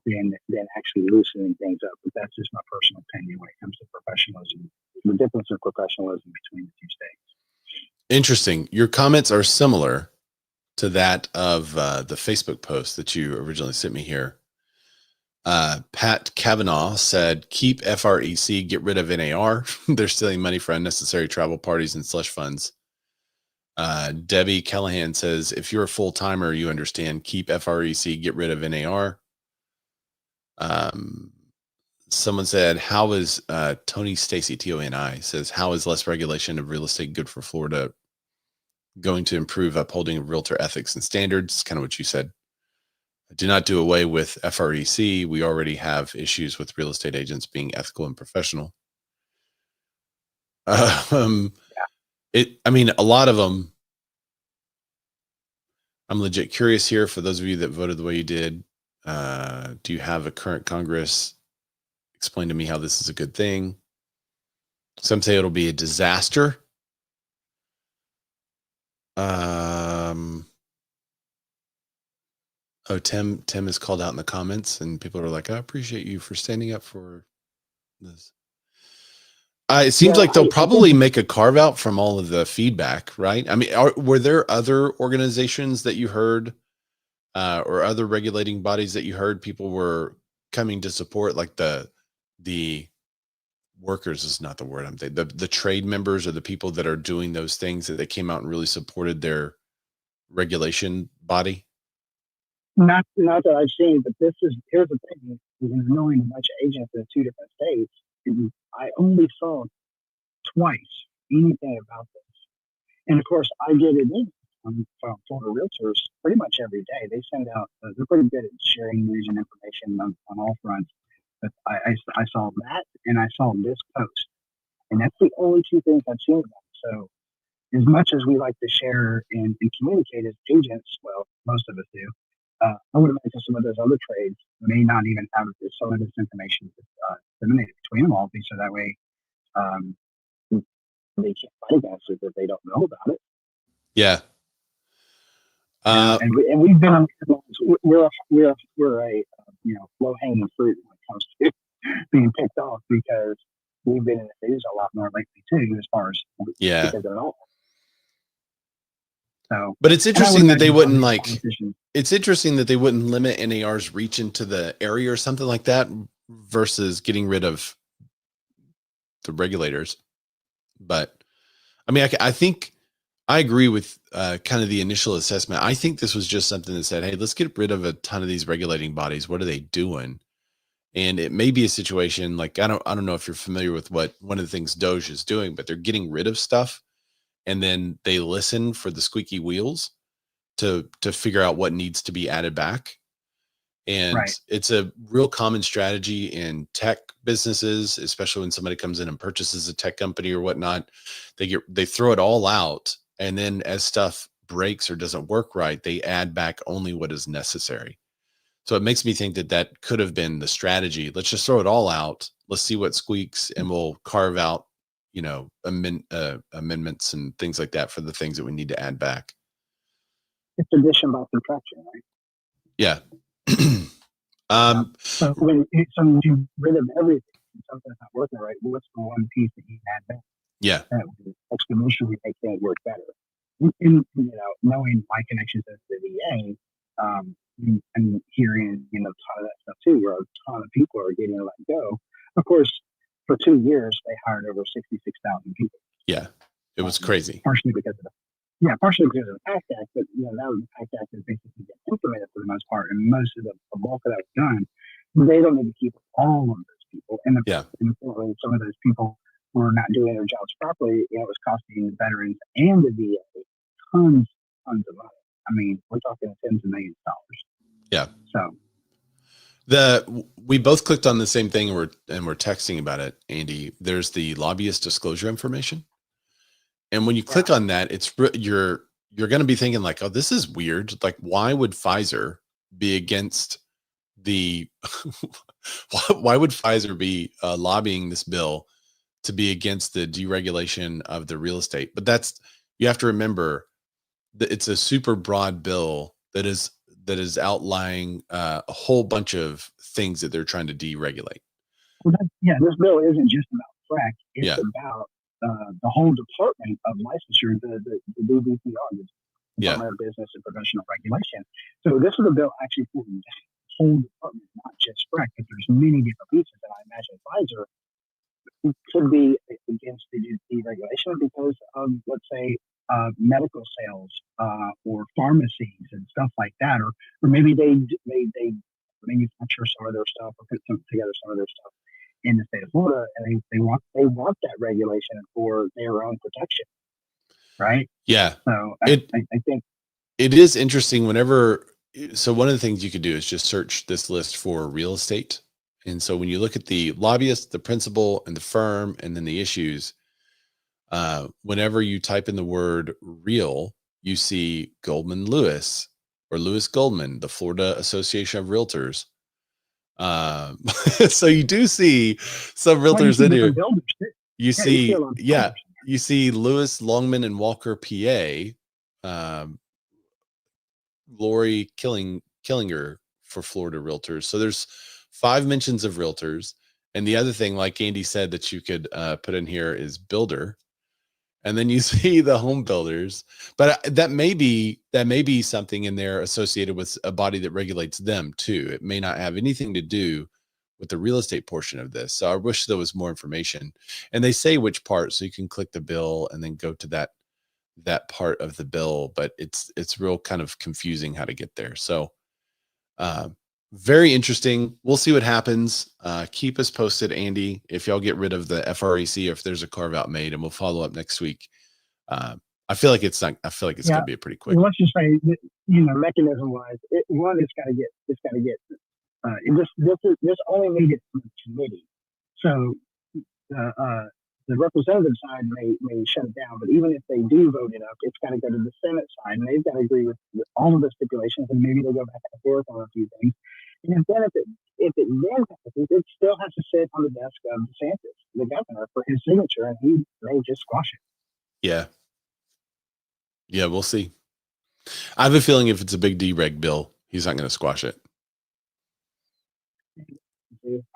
than actually loosening things up. But that's just my personal opinion when it comes to professionalism, the difference of professionalism between the two states. Interesting. Your comments are similar to that of the Facebook post that you originally sent me here. Pat Kavanaugh said, keep FREC, get rid of NAR. They're stealing money for unnecessary travel parties and slush funds. Debbie Callahan says, if you're a full-timer, you understand, keep FREC, get rid of NAR. Someone said, how is Tony Stacy, TONI says, how is less regulation of real estate good for Florida going to improve upholding realtor ethics and standards? Kind of what you said. Do not do away with FREC. We already have issues with real estate agents being ethical and professional. I mean, a lot of them. I'm legit curious here for those of you that voted the way you did. Do you have a current Congress? Explain to me how this is a good thing. Some say it'll be a disaster. Oh, Tim is called out in the comments, and people are like, I appreciate you for standing up for this. It seems like they'll probably make a carve out from all of the feedback, right? I mean, were there other organizations that you heard or other regulating bodies that you heard people were coming to support, like the workers is not the word I'm thinking, the trade members or the people that are doing those things that they came out and really supported their regulation body? Not that I've seen, but here's the thing. Knowing a bunch of agents in 2 different states, I only saw twice anything about this. And of course, I get it in from Florida Realtors pretty much every day. They send out, they're pretty good at sharing news and information on all fronts. But I saw that and I saw this post. And that's the only 2 things I've seen about it. So as much as we like to share and communicate as agents, well, most of us do, I would imagine some of those other trades may not even have some of this information disseminated between them all, so that way they can't fight against it if they don't know about it. Yeah. And we've been on headlines. We're a low hanging fruit when it comes to being picked off because we've been in the news a lot more lately too, as far as because of it all. So, but it's interesting that they wouldn't it's interesting that they wouldn't limit NAR's reach into the area or something like that versus getting rid of the regulators. But I mean, I think I agree with kind of the initial assessment. I think this was just something that said, hey, let's get rid of a ton of these regulating bodies. What are they doing? And it may be a situation like, I don't know if you're familiar with what one of the things Doge is doing, but they're getting rid of stuff. And then they listen for the squeaky wheels to figure out what needs to be added back. And it's a real common strategy in tech businesses, especially when somebody comes in and purchases a tech company or whatnot. They throw it all out. And then as stuff breaks or doesn't work right, they add back only what is necessary. So it makes me think that could have been the strategy. Let's just throw it all out. Let's see what squeaks and we'll carve out, amendments and things like that for the things that we need to add back. It's addition by subtraction, right? Yeah. So when you get rid of everything, something's not working right, what's the one piece that you add back? Yeah. That would exponentially make things work better. And, knowing my connections as the VA, and hearing, a ton of that stuff too, where a ton of people are getting let go. Of course, for 2 years, they hired over 66,000 people. Yeah. It was crazy. Partially because of the PACT Act, but that was the PACT Act is basically getting implemented for the most part, and most of the bulk of that was done. They don't need to keep all of those people, and importantly, some of those people were not doing their jobs properly. It was costing the veterans and the VA tons of money. I mean, we're talking tens of millions of dollars. Yeah. So we both clicked on the same thing and we're texting about it, Andy. There's the lobbyist disclosure information. And when you click on that, you're going to be thinking like, oh, this is weird. Like, why would Pfizer be against why would Pfizer be lobbying this bill to be against the deregulation of the real estate? But you have to remember that it's a super broad bill that is outlining a whole bunch of things that they're trying to deregulate. Well, this bill isn't just about FREC. It's about the whole department of licensure, the DBPR, the Department of Business and Professional Regulation. So this is a bill actually for the whole department, not just FREC, because there's many different pieces. And I imagine Pfizer could be against the deregulation because of, let's say, medical sales or pharmacies and stuff like that, or maybe they manufacture some of their stuff or put together some of their stuff in the state of Florida, and they want that regulation for their own protection, right? Yeah. So I think it is interesting whenever. So one of the things you could do is just search this list for real estate. And so when you look at the lobbyist, the principal, and the firm, and then the issues, whenever you type in the word real, you see Goldman Lewis or Lewis Goldman, the Florida Association of Realtors. So you do see some realtors in here. You see, you see Lewis, Longman, and Walker, PA. Lori Killinger for Florida Realtors. So there's 5 mentions of realtors. And the other thing, like Andy said, that you could put in here is builder. And then you see the home builders. But that may be something in there associated with a body that regulates them too. It may not have anything to do with the real estate portion of this. So I wish there was more information. And they say which part, so you can click the bill and then go to that part of the bill, but it's real kind of confusing how to get there. So very interesting. We'll see what happens. Keep us posted, Andy, if y'all get rid of the FREC or if there's a carve out made, and we'll follow up next week. I feel like it's going to be a pretty quick. Let's just say, mechanism wise, it's got to get this only made it to the committee. So the representative side may shut it down, but even if they do vote it up, it's got to go to the Senate side, and they've got to agree with all of the stipulations, and maybe they'll go back and forth on a few things. And then if it then happens, it still has to sit on the desk of DeSantis, the governor, for his signature, and he may just squash it. Yeah, we'll see. I have a feeling if it's a big dereg bill, he's not going to squash it.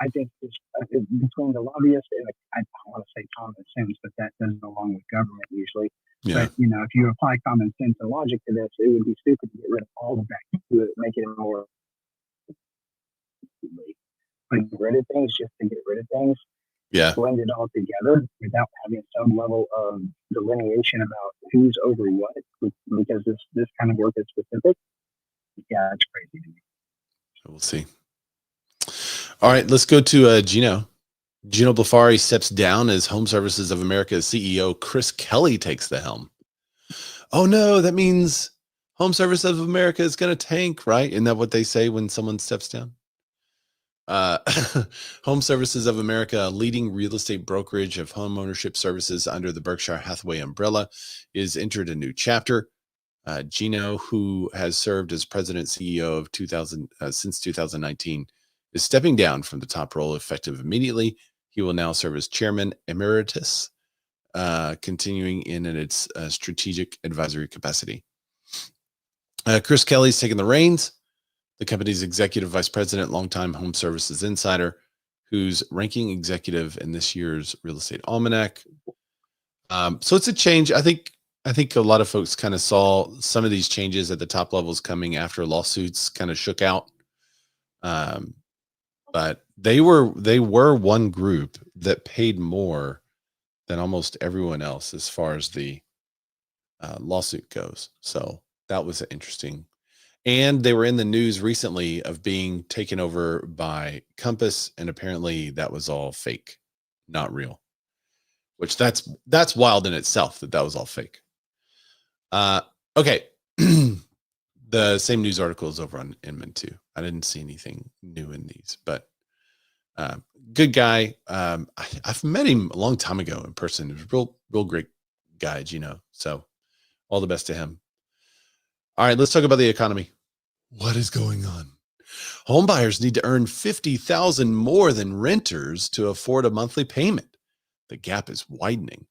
I think it's between the lobbyist and I want to say common sense, but that doesn't go along with government usually. Yeah. But if you apply common sense and logic to this, it would be stupid to get rid of all of that to make it more. But get rid of things just to get rid of things. Yeah. Blend it all together without having some level of delineation about who's over what, because this kind of work is specific. Yeah, it's crazy to me. We'll see. All right, let's go to Gino. Gino Blefari steps down as HomeServices of America's CEO. Chris Kelly takes the helm. Oh no, that means HomeServices of America is going to tank, right? Isn't that what they say when someone steps down? HomeServices of America, a leading real estate brokerage of home ownership services under the Berkshire Hathaway umbrella, is entered a new chapter. Gino, who has served as president CEO of since 2019, is stepping down from the top role effective immediately. He will now serve as chairman emeritus, continuing in its strategic advisory capacity. Chris Kelly's taken the reins, the company's executive vice president, longtime HomeServices insider, who's ranking executive in this year's Real Estate Almanac. So it's a change. I think a lot of folks kind of saw some of these changes at the top levels coming after lawsuits kind of shook out. But they were one group that paid more than almost everyone else as far as the lawsuit goes. So that was interesting. And they were in the news recently of being taken over by Compass, and apparently that was all fake, not real. Which that's wild in itself that was all fake. Okay. The same news article is over on Inman too. I didn't see anything new in these, but good guy. I've met him a long time ago in person. He was real great guy, Gino. So all the best to him. All right, let's talk about the economy. What is going on? Home buyers need to earn $50,000 more than renters to afford a monthly payment. The gap is widening.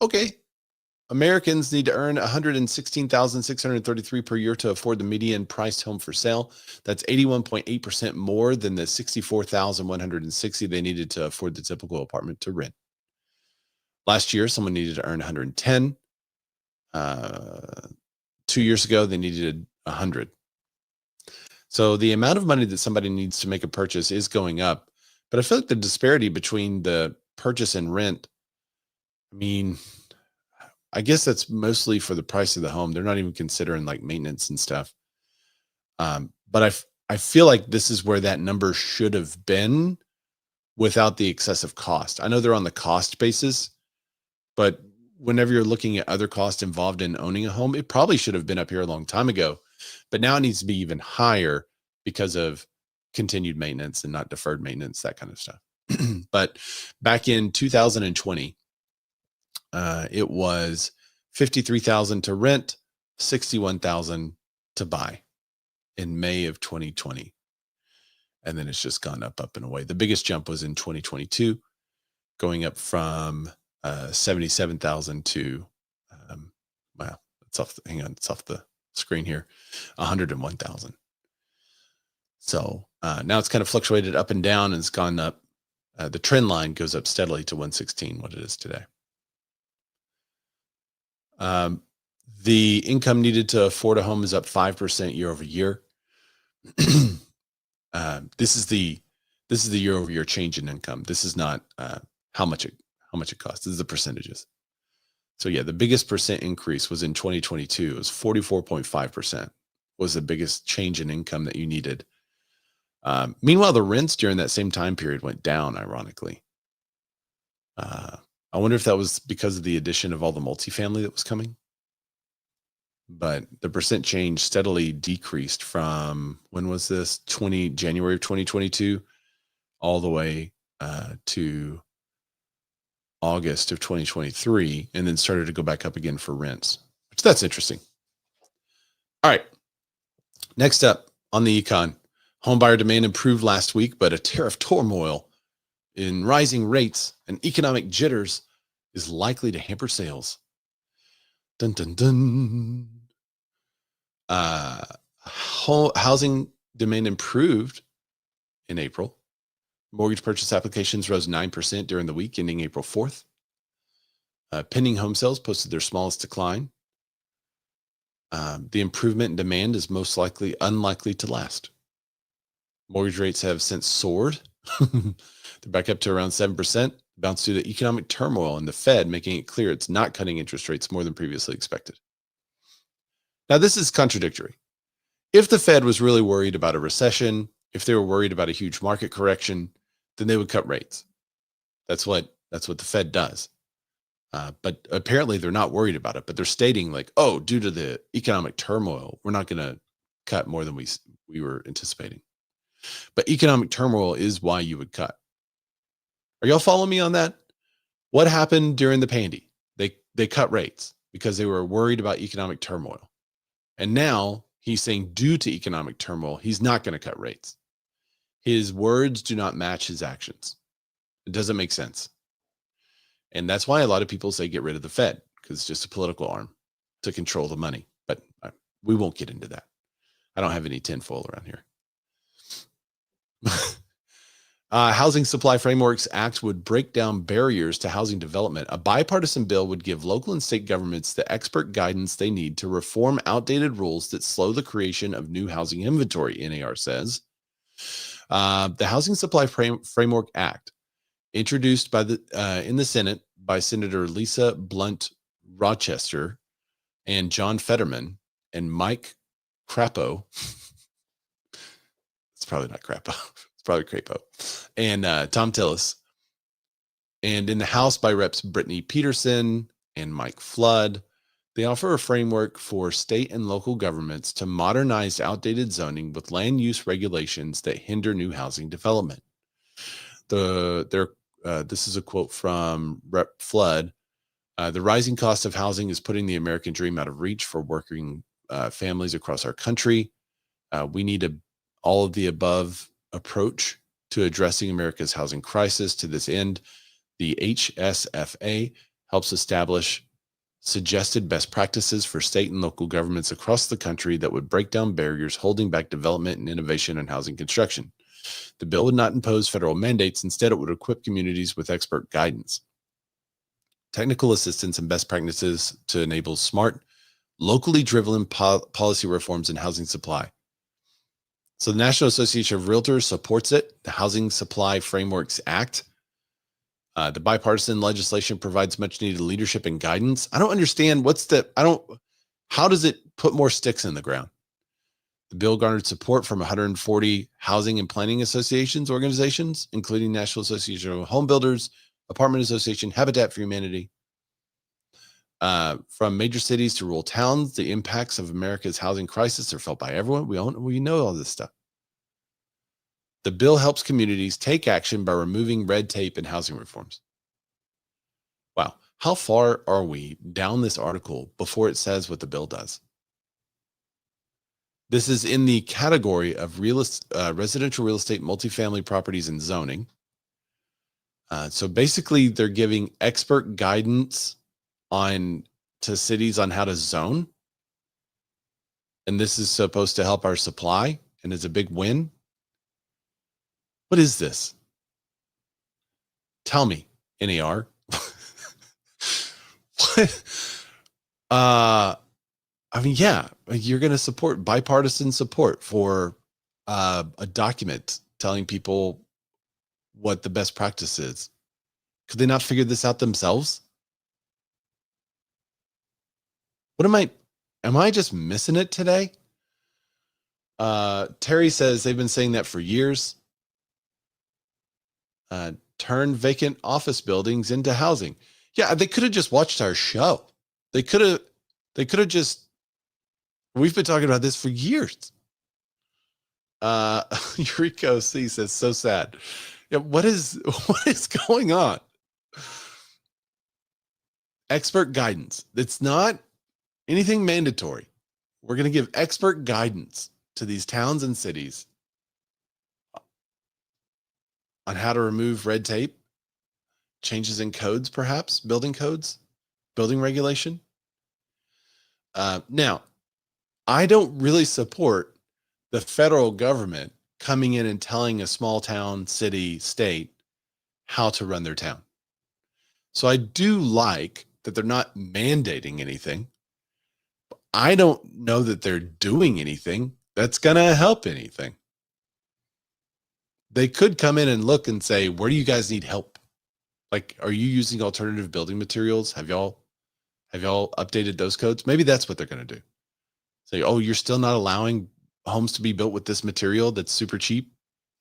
Okay. Americans need to earn $116,633 per year to afford the median priced home for sale. That's 81.8% more than the $64,160 they needed to afford the typical apartment to rent. Last year, someone needed to earn 110. 2 years ago, they needed 100. So the amount of money that somebody needs to make a purchase is going up. But I feel like the disparity between the purchase and rent, I guess that's mostly for the price of the home. They're not even considering like maintenance and stuff. But I feel like this is where that number should have been without the excessive cost. I know they're on the cost basis, but whenever you're looking at other costs involved in owning a home, it probably should have been up here a long time ago, but now it needs to be even higher because of continued maintenance and not deferred maintenance, that kind of stuff. But back in 2020, it was $53,000 to rent, $61,000 to buy in May of 2020. And then it's just gone up and away. The biggest jump was in 2022, going up from 77,000 to, wow, it's off. Hang on, it's off the screen here, 101,000. So now it's kind of fluctuated up and down, and it's gone up. The trend line goes up steadily to 116, what it is today. The income needed to afford a home is up 5% year over year. This is the year over year change in income. This is not how much it costs. This is the percentages. So yeah, the biggest percent increase was in 2022. It was 44.5% was the biggest change in income that you needed. Meanwhile, the rents during that same time period went down, ironically. I wonder if that was because of the addition of all the multifamily that was coming. But the percent change steadily decreased from, when was this? January of 2022, all the way to August of 2023, and then started to go back up again for rents, which that's interesting. All right. Next up on the econ, homebuyer demand improved last week, but a tariff turmoil in rising rates and economic jitters is likely to hamper sales. Dun, dun, dun. Housing demand improved in April. Mortgage purchase applications rose 9% during the week ending April 4th. Pending home sales posted their smallest decline. The improvement in demand is most unlikely to last. Mortgage rates have since soared. They're back up to around 7%, bounced due to economic turmoil and the Fed making it clear it's not cutting interest rates more than previously expected. Now, this is contradictory. If the Fed was really worried about a recession, if they were worried about a huge market correction, then they would cut rates. That's what the Fed does. But apparently they're not worried about it, but they're stating like, oh, due to the economic turmoil, we're not going to cut more than we were anticipating. But economic turmoil is why you would cut. Are y'all following me on that? What happened during the pandy? They cut rates because they were worried about economic turmoil. And now he's saying due to economic turmoil, he's not going to cut rates. His words do not match his actions. It doesn't make sense. And that's why a lot of people say get rid of the Fed, because it's just a political arm to control the money. But we won't get into that. I don't have any tinfoil around here. Housing Supply Frameworks Act would break down barriers to housing development. A bipartisan bill would give local and state governments the expert guidance they need to reform outdated rules that slow the creation of new housing inventory, NAR says. The Housing Supply Framework Act, introduced by in the Senate by Senator Lisa Blunt Rochester and John Fetterman and Mike Crapo. It's probably not Crapo. It's probably Crapo. And Tom Tillis. And in the House by Reps Brittany Peterson and Mike Flood. They offer a framework for state and local governments to modernize outdated zoning with land use regulations that hinder new housing development. This is a quote from Rep. Flood. The rising cost of housing is putting the American dream out of reach for working families across our country. We need a all of the above approach to addressing America's housing crisis. To this end, the HSFA helps establish suggested best practices for state and local governments across the country that would break down barriers holding back development and innovation in housing construction. The bill would not impose federal mandates. Instead, it would equip communities with expert guidance, technical assistance, and best practices to enable smart, locally driven policy reforms in housing supply. So the National Association of Realtors supports it. The Housing Supply Frameworks Act. The bipartisan legislation provides much needed leadership and guidance. I don't understand how does it put more sticks in the ground? The bill garnered support from 140 housing and planning associations, organizations, including National Association of Home Builders, Apartment Association, Habitat for Humanity. From major cities to rural towns, the impacts of America's housing crisis are felt by everyone. We know all this stuff. The bill helps communities take action by removing red tape and housing reforms. Wow. How far are we down this article before it says what the bill does? This is in the category of residential real estate, multifamily properties, and zoning. So basically, they're giving expert guidance to cities on how to zone. And this is supposed to help our supply and is a big win. What is this? Tell me, NAR. What? I mean, yeah, you're going to support bipartisan support for a document telling people what the best practice is. Could they not figure this out themselves? Am I just missing it today? Terry says they've been saying that for years. Turn vacant office buildings into housing. Yeah, they could have just watched our show. They could have just, we've been talking about this for years. Eureka C says, so sad. Yeah, what is going on? Expert guidance. It's not anything mandatory. We're going to give expert guidance to these towns and cities on how to remove red tape, changes in codes, perhaps building codes, building regulation. Now, I don't really support the federal government coming in and telling a small town, city, state how to run their town. So I do like that they're not mandating anything. I don't know that they're doing anything that's going to help anything. They could come in and look and say, where do you guys need help? Like, are you using alternative building materials? Have y'all updated those codes? Maybe that's what they're going to do. Say, oh, you're still not allowing homes to be built with this material that's super cheap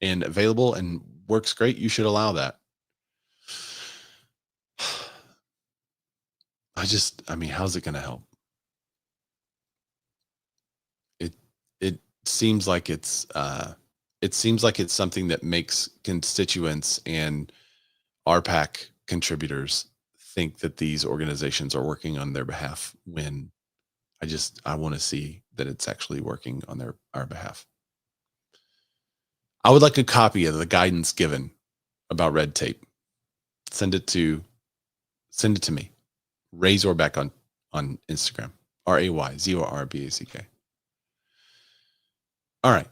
and available and works great. You should allow that. How's it going to help? It seems like it's something that makes constituents and RPAC contributors think that these organizations are working on their behalf, when I want to see that it's actually working on our behalf. I would like a copy of the guidance given about red tape. Send it to me. Ray Zorback on Instagram. RAYZORBACK. All right.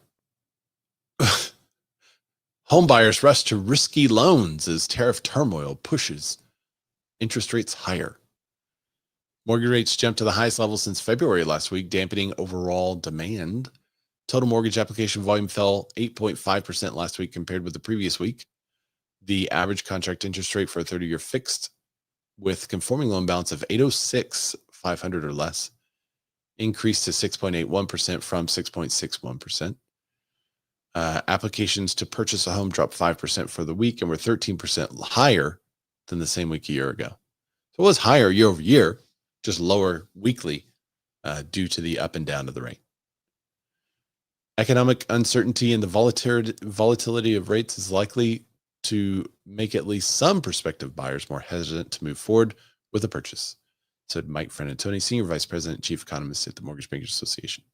Homebuyers rush to risky loans as tariff turmoil pushes interest rates higher. Mortgage rates jumped to the highest level since February last week, dampening overall demand. Total mortgage application volume fell 8.5% last week compared with the previous week. The average contract interest rate for a 30-year fixed with conforming loan balance of 806, 500 or less, increased to 6.81% from 6.61%. Applications to purchase a home dropped 5% for the week and were 13% higher than the same week a year ago. So it was higher year over year, just lower weekly due to the up and down of the rate. Economic uncertainty and the volatility of rates is likely to make at least some prospective buyers more hesitant to move forward with a purchase, said Mike Frantantoni, Senior Vice President and Chief Economist at the Mortgage Bankers Association.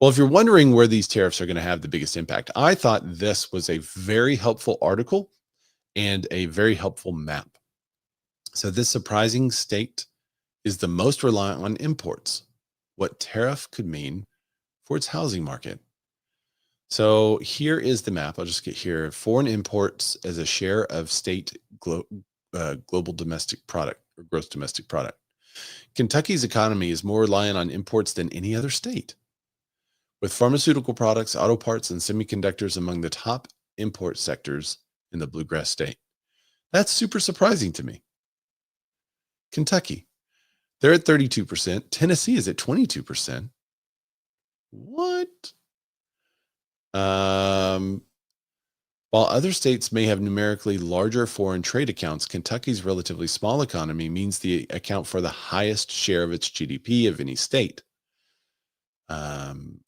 Well, if you're wondering where these tariffs are going to have the biggest impact, I thought this was a very helpful article and a very helpful map. So this surprising state is the most reliant on imports. What tariff could mean for its housing market. So here is the map. I'll just get here. Foreign imports as a share of state global domestic product or gross domestic product. Kentucky's economy is more reliant on imports than any other state, with pharmaceutical products, auto parts, and semiconductors among the top import sectors in the bluegrass state. That's super surprising to me. Kentucky, they're at 32%. Tennessee is at 22%. What? While other states may have numerically larger foreign trade accounts, Kentucky's relatively small economy means they account for the highest share of its GDP of any state.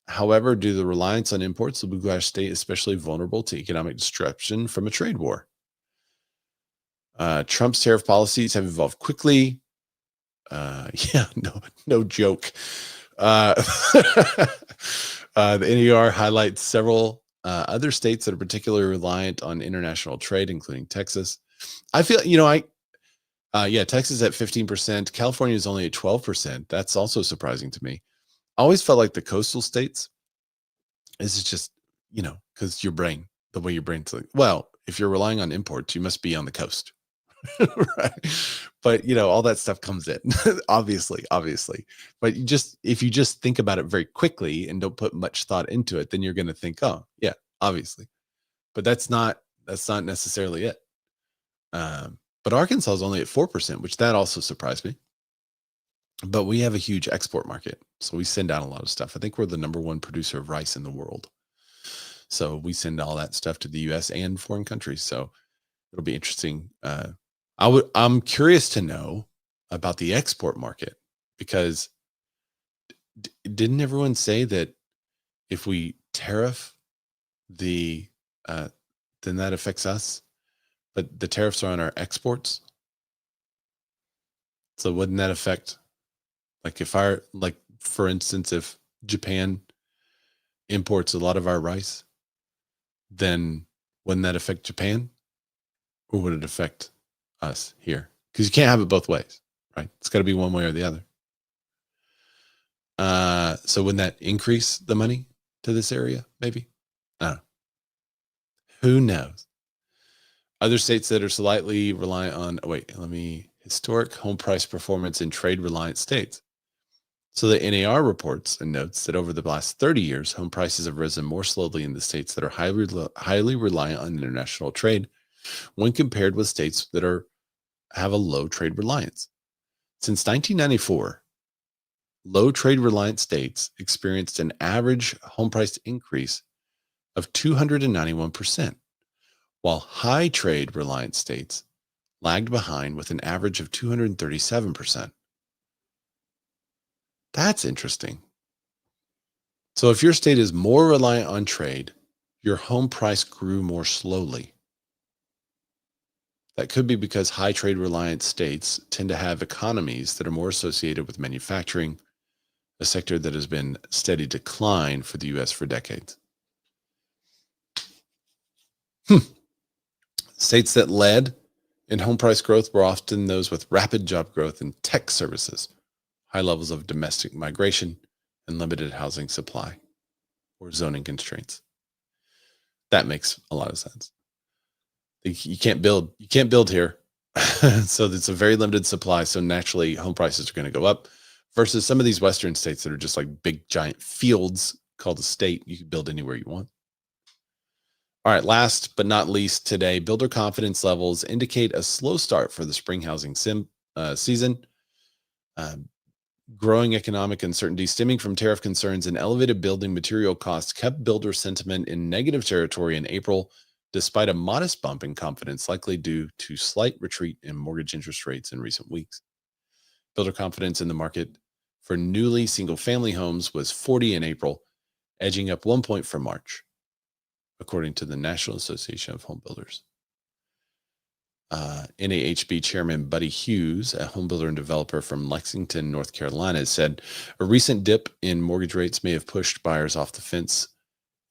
However, due to the reliance on imports, the Blue-Grass state is especially vulnerable to economic disruption from a trade war. Trump's tariff policies have evolved quickly. No joke. The NER highlights several other states that are particularly reliant on international trade, including Texas. I feel, Texas at 15%. California is only at 12%. That's also surprising to me. I always felt like the coastal states, this is just, because the way your brain's like, well, if you're relying on imports, you must be on the coast. Right. But all that stuff comes in obviously, but if you just think about it very quickly and don't put much thought into it, then you're going to think, oh yeah, obviously, but that's not necessarily it. But Arkansas is only at 4%, which that also surprised me. But we have a huge export market, so we send out a lot of stuff. I think we're the #1 producer of rice in the world, so we send all that stuff to the US and foreign countries. So it'll be interesting. I'm curious to know about the export market, because didn't everyone say that if we tariff then that affects us, but the tariffs are on our exports? So wouldn't that affect, for instance, if Japan imports a lot of our rice, then wouldn't that affect Japan, or would it affect us here? Because you can't have it both ways, right? It's got to be one way or the other. So wouldn't that increase the money to this area? Maybe. I don't know. Who knows? Other states that are slightly reliant on, historic home price performance in trade reliant states. So the NAR reports and notes that over the last 30 years, home prices have risen more slowly in the states that are highly reliant on international trade when compared with states that have a low trade reliance. Since 1994, low trade reliant states experienced an average home price increase of 291%, while high trade reliant states lagged behind with an average of 237%. That's interesting. So if your state is more reliant on trade, your home price grew more slowly. That could be because high trade reliant states tend to have economies that are more associated with manufacturing, a sector that has been steady decline for the US for decades. States that led in home price growth were often those with rapid job growth in tech services, high levels of domestic migration, and limited housing supply or zoning constraints. That makes a lot of sense. You can't build here. So it's a very limited supply. So naturally home prices are going to go up, versus some of these Western states that are just like big, giant fields called a state. You can build anywhere you want. All right. Last but not least today, builder confidence levels indicate a slow start for the spring housing season. Growing economic uncertainty stemming from tariff concerns and elevated building material costs kept builder sentiment in negative territory in April, despite a modest bump in confidence, likely due to slight retreat in mortgage interest rates in recent weeks. Builder confidence in the market for newly single-family homes was 40 in April, edging up 1 point from March, according to the National Association of Home Builders. NAHB Chairman Buddy Hughes, a home builder and developer from Lexington, North Carolina, said a recent dip in mortgage rates may have pushed buyers off the fence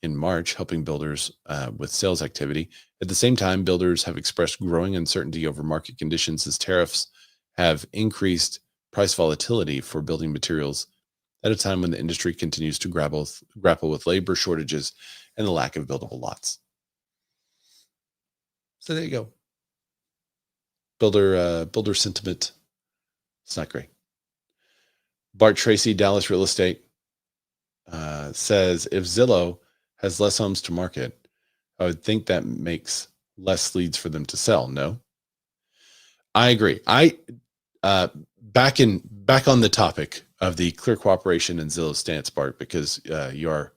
in March, helping builders with sales activity. At the same time, builders have expressed growing uncertainty over market conditions as tariffs have increased price volatility for building materials at a time when the industry continues to grapple with labor shortages and the lack of buildable lots. So there you go. Builder sentiment. It's not great. Bart Tracy, Dallas Real Estate, says if Zillow has less homes to market, I would think that makes less leads for them to sell. No, I agree. Back on the topic of the clear cooperation and Zillow stance, Bart, because you're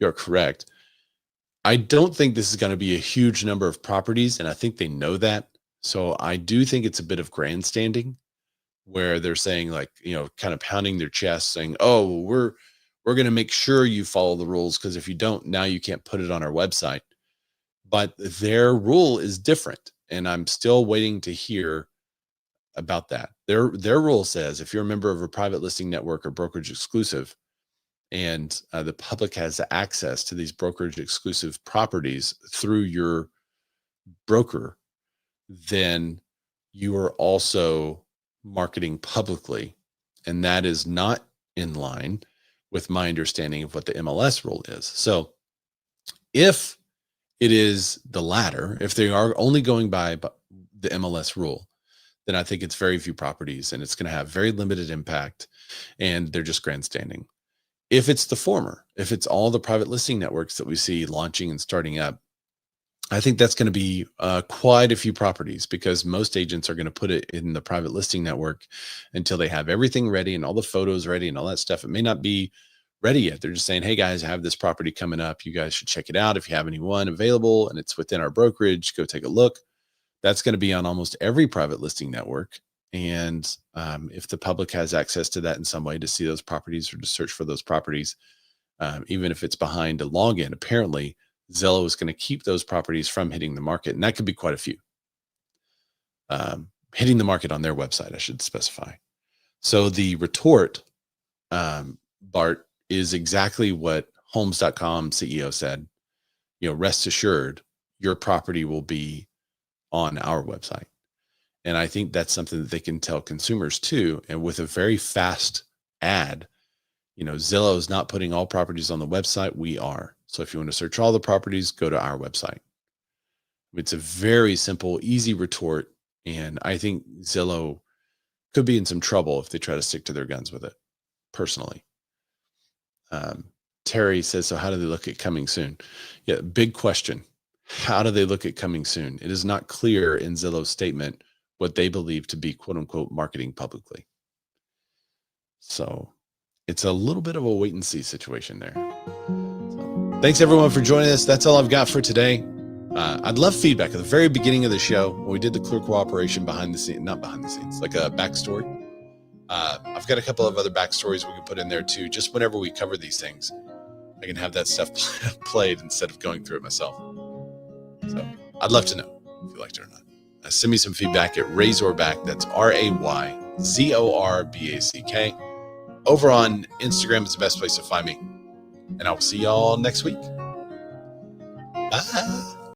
correct. I don't think this is going to be a huge number of properties, and I think they know that. So I do think it's a bit of grandstanding, where they're saying, like, kind of pounding their chest, saying, "Oh, we're going to make sure you follow the rules, because if you don't, now you can't put it on our website." But their rule is different, and I'm still waiting to hear about that. Their rule says if you're a member of a private listing network or brokerage exclusive, and the public has access to these brokerage exclusive properties through your broker, then you are also marketing publicly. And that is not in line with my understanding of what the MLS rule is. So if it is the latter, if they are only going by the MLS rule, then I think it's very few properties and it's going to have very limited impact, and they're just grandstanding. If it's the former, if it's all the private listing networks that we see launching and starting up, I think that's going to be quite a few properties, because most agents are going to put it in the private listing network until they have everything ready and all the photos ready and all that stuff. It may not be ready yet. They're just saying, "Hey guys, I have this property coming up. You guys should check it out. If you have anyone available and it's within our brokerage, go take a look." That's going to be on almost every private listing network. And if the public has access to that in some way to see those properties or to search for those properties, even if it's behind a login, apparently Zillow is going to keep those properties from hitting the market. And that could be quite a few. Hitting the market on their website, I should specify. So the retort, Bart, is exactly what Homes.com CEO said. Rest assured, your property will be on our website. And I think that's something that they can tell consumers too. And with a very fast ad, Zillow is not putting all properties on the website. We are. So if you want to search all the properties, go to our website. It's a very simple, easy retort. And I think Zillow could be in some trouble if they try to stick to their guns with it, personally. Terry says, so how do they look at coming soon? Yeah, big question. How do they look at coming soon? It is not clear in Zillow's statement what they believe to be quote unquote marketing publicly. So it's a little bit of a wait and see situation there. So, thanks everyone for joining us. That's all I've got for today. I'd love feedback at the very beginning of the show when we did the clear cooperation behind the scenes, not behind the scenes, like a backstory. I've got a couple of other backstories we can put in there too. Just whenever we cover these things, I can have that stuff played instead of going through it myself. So I'd love to know if you liked it or not. Send me some feedback at Razorback. That's RAYZORBACK. Over on Instagram is the best place to find me. And I will see y'all next week. Bye.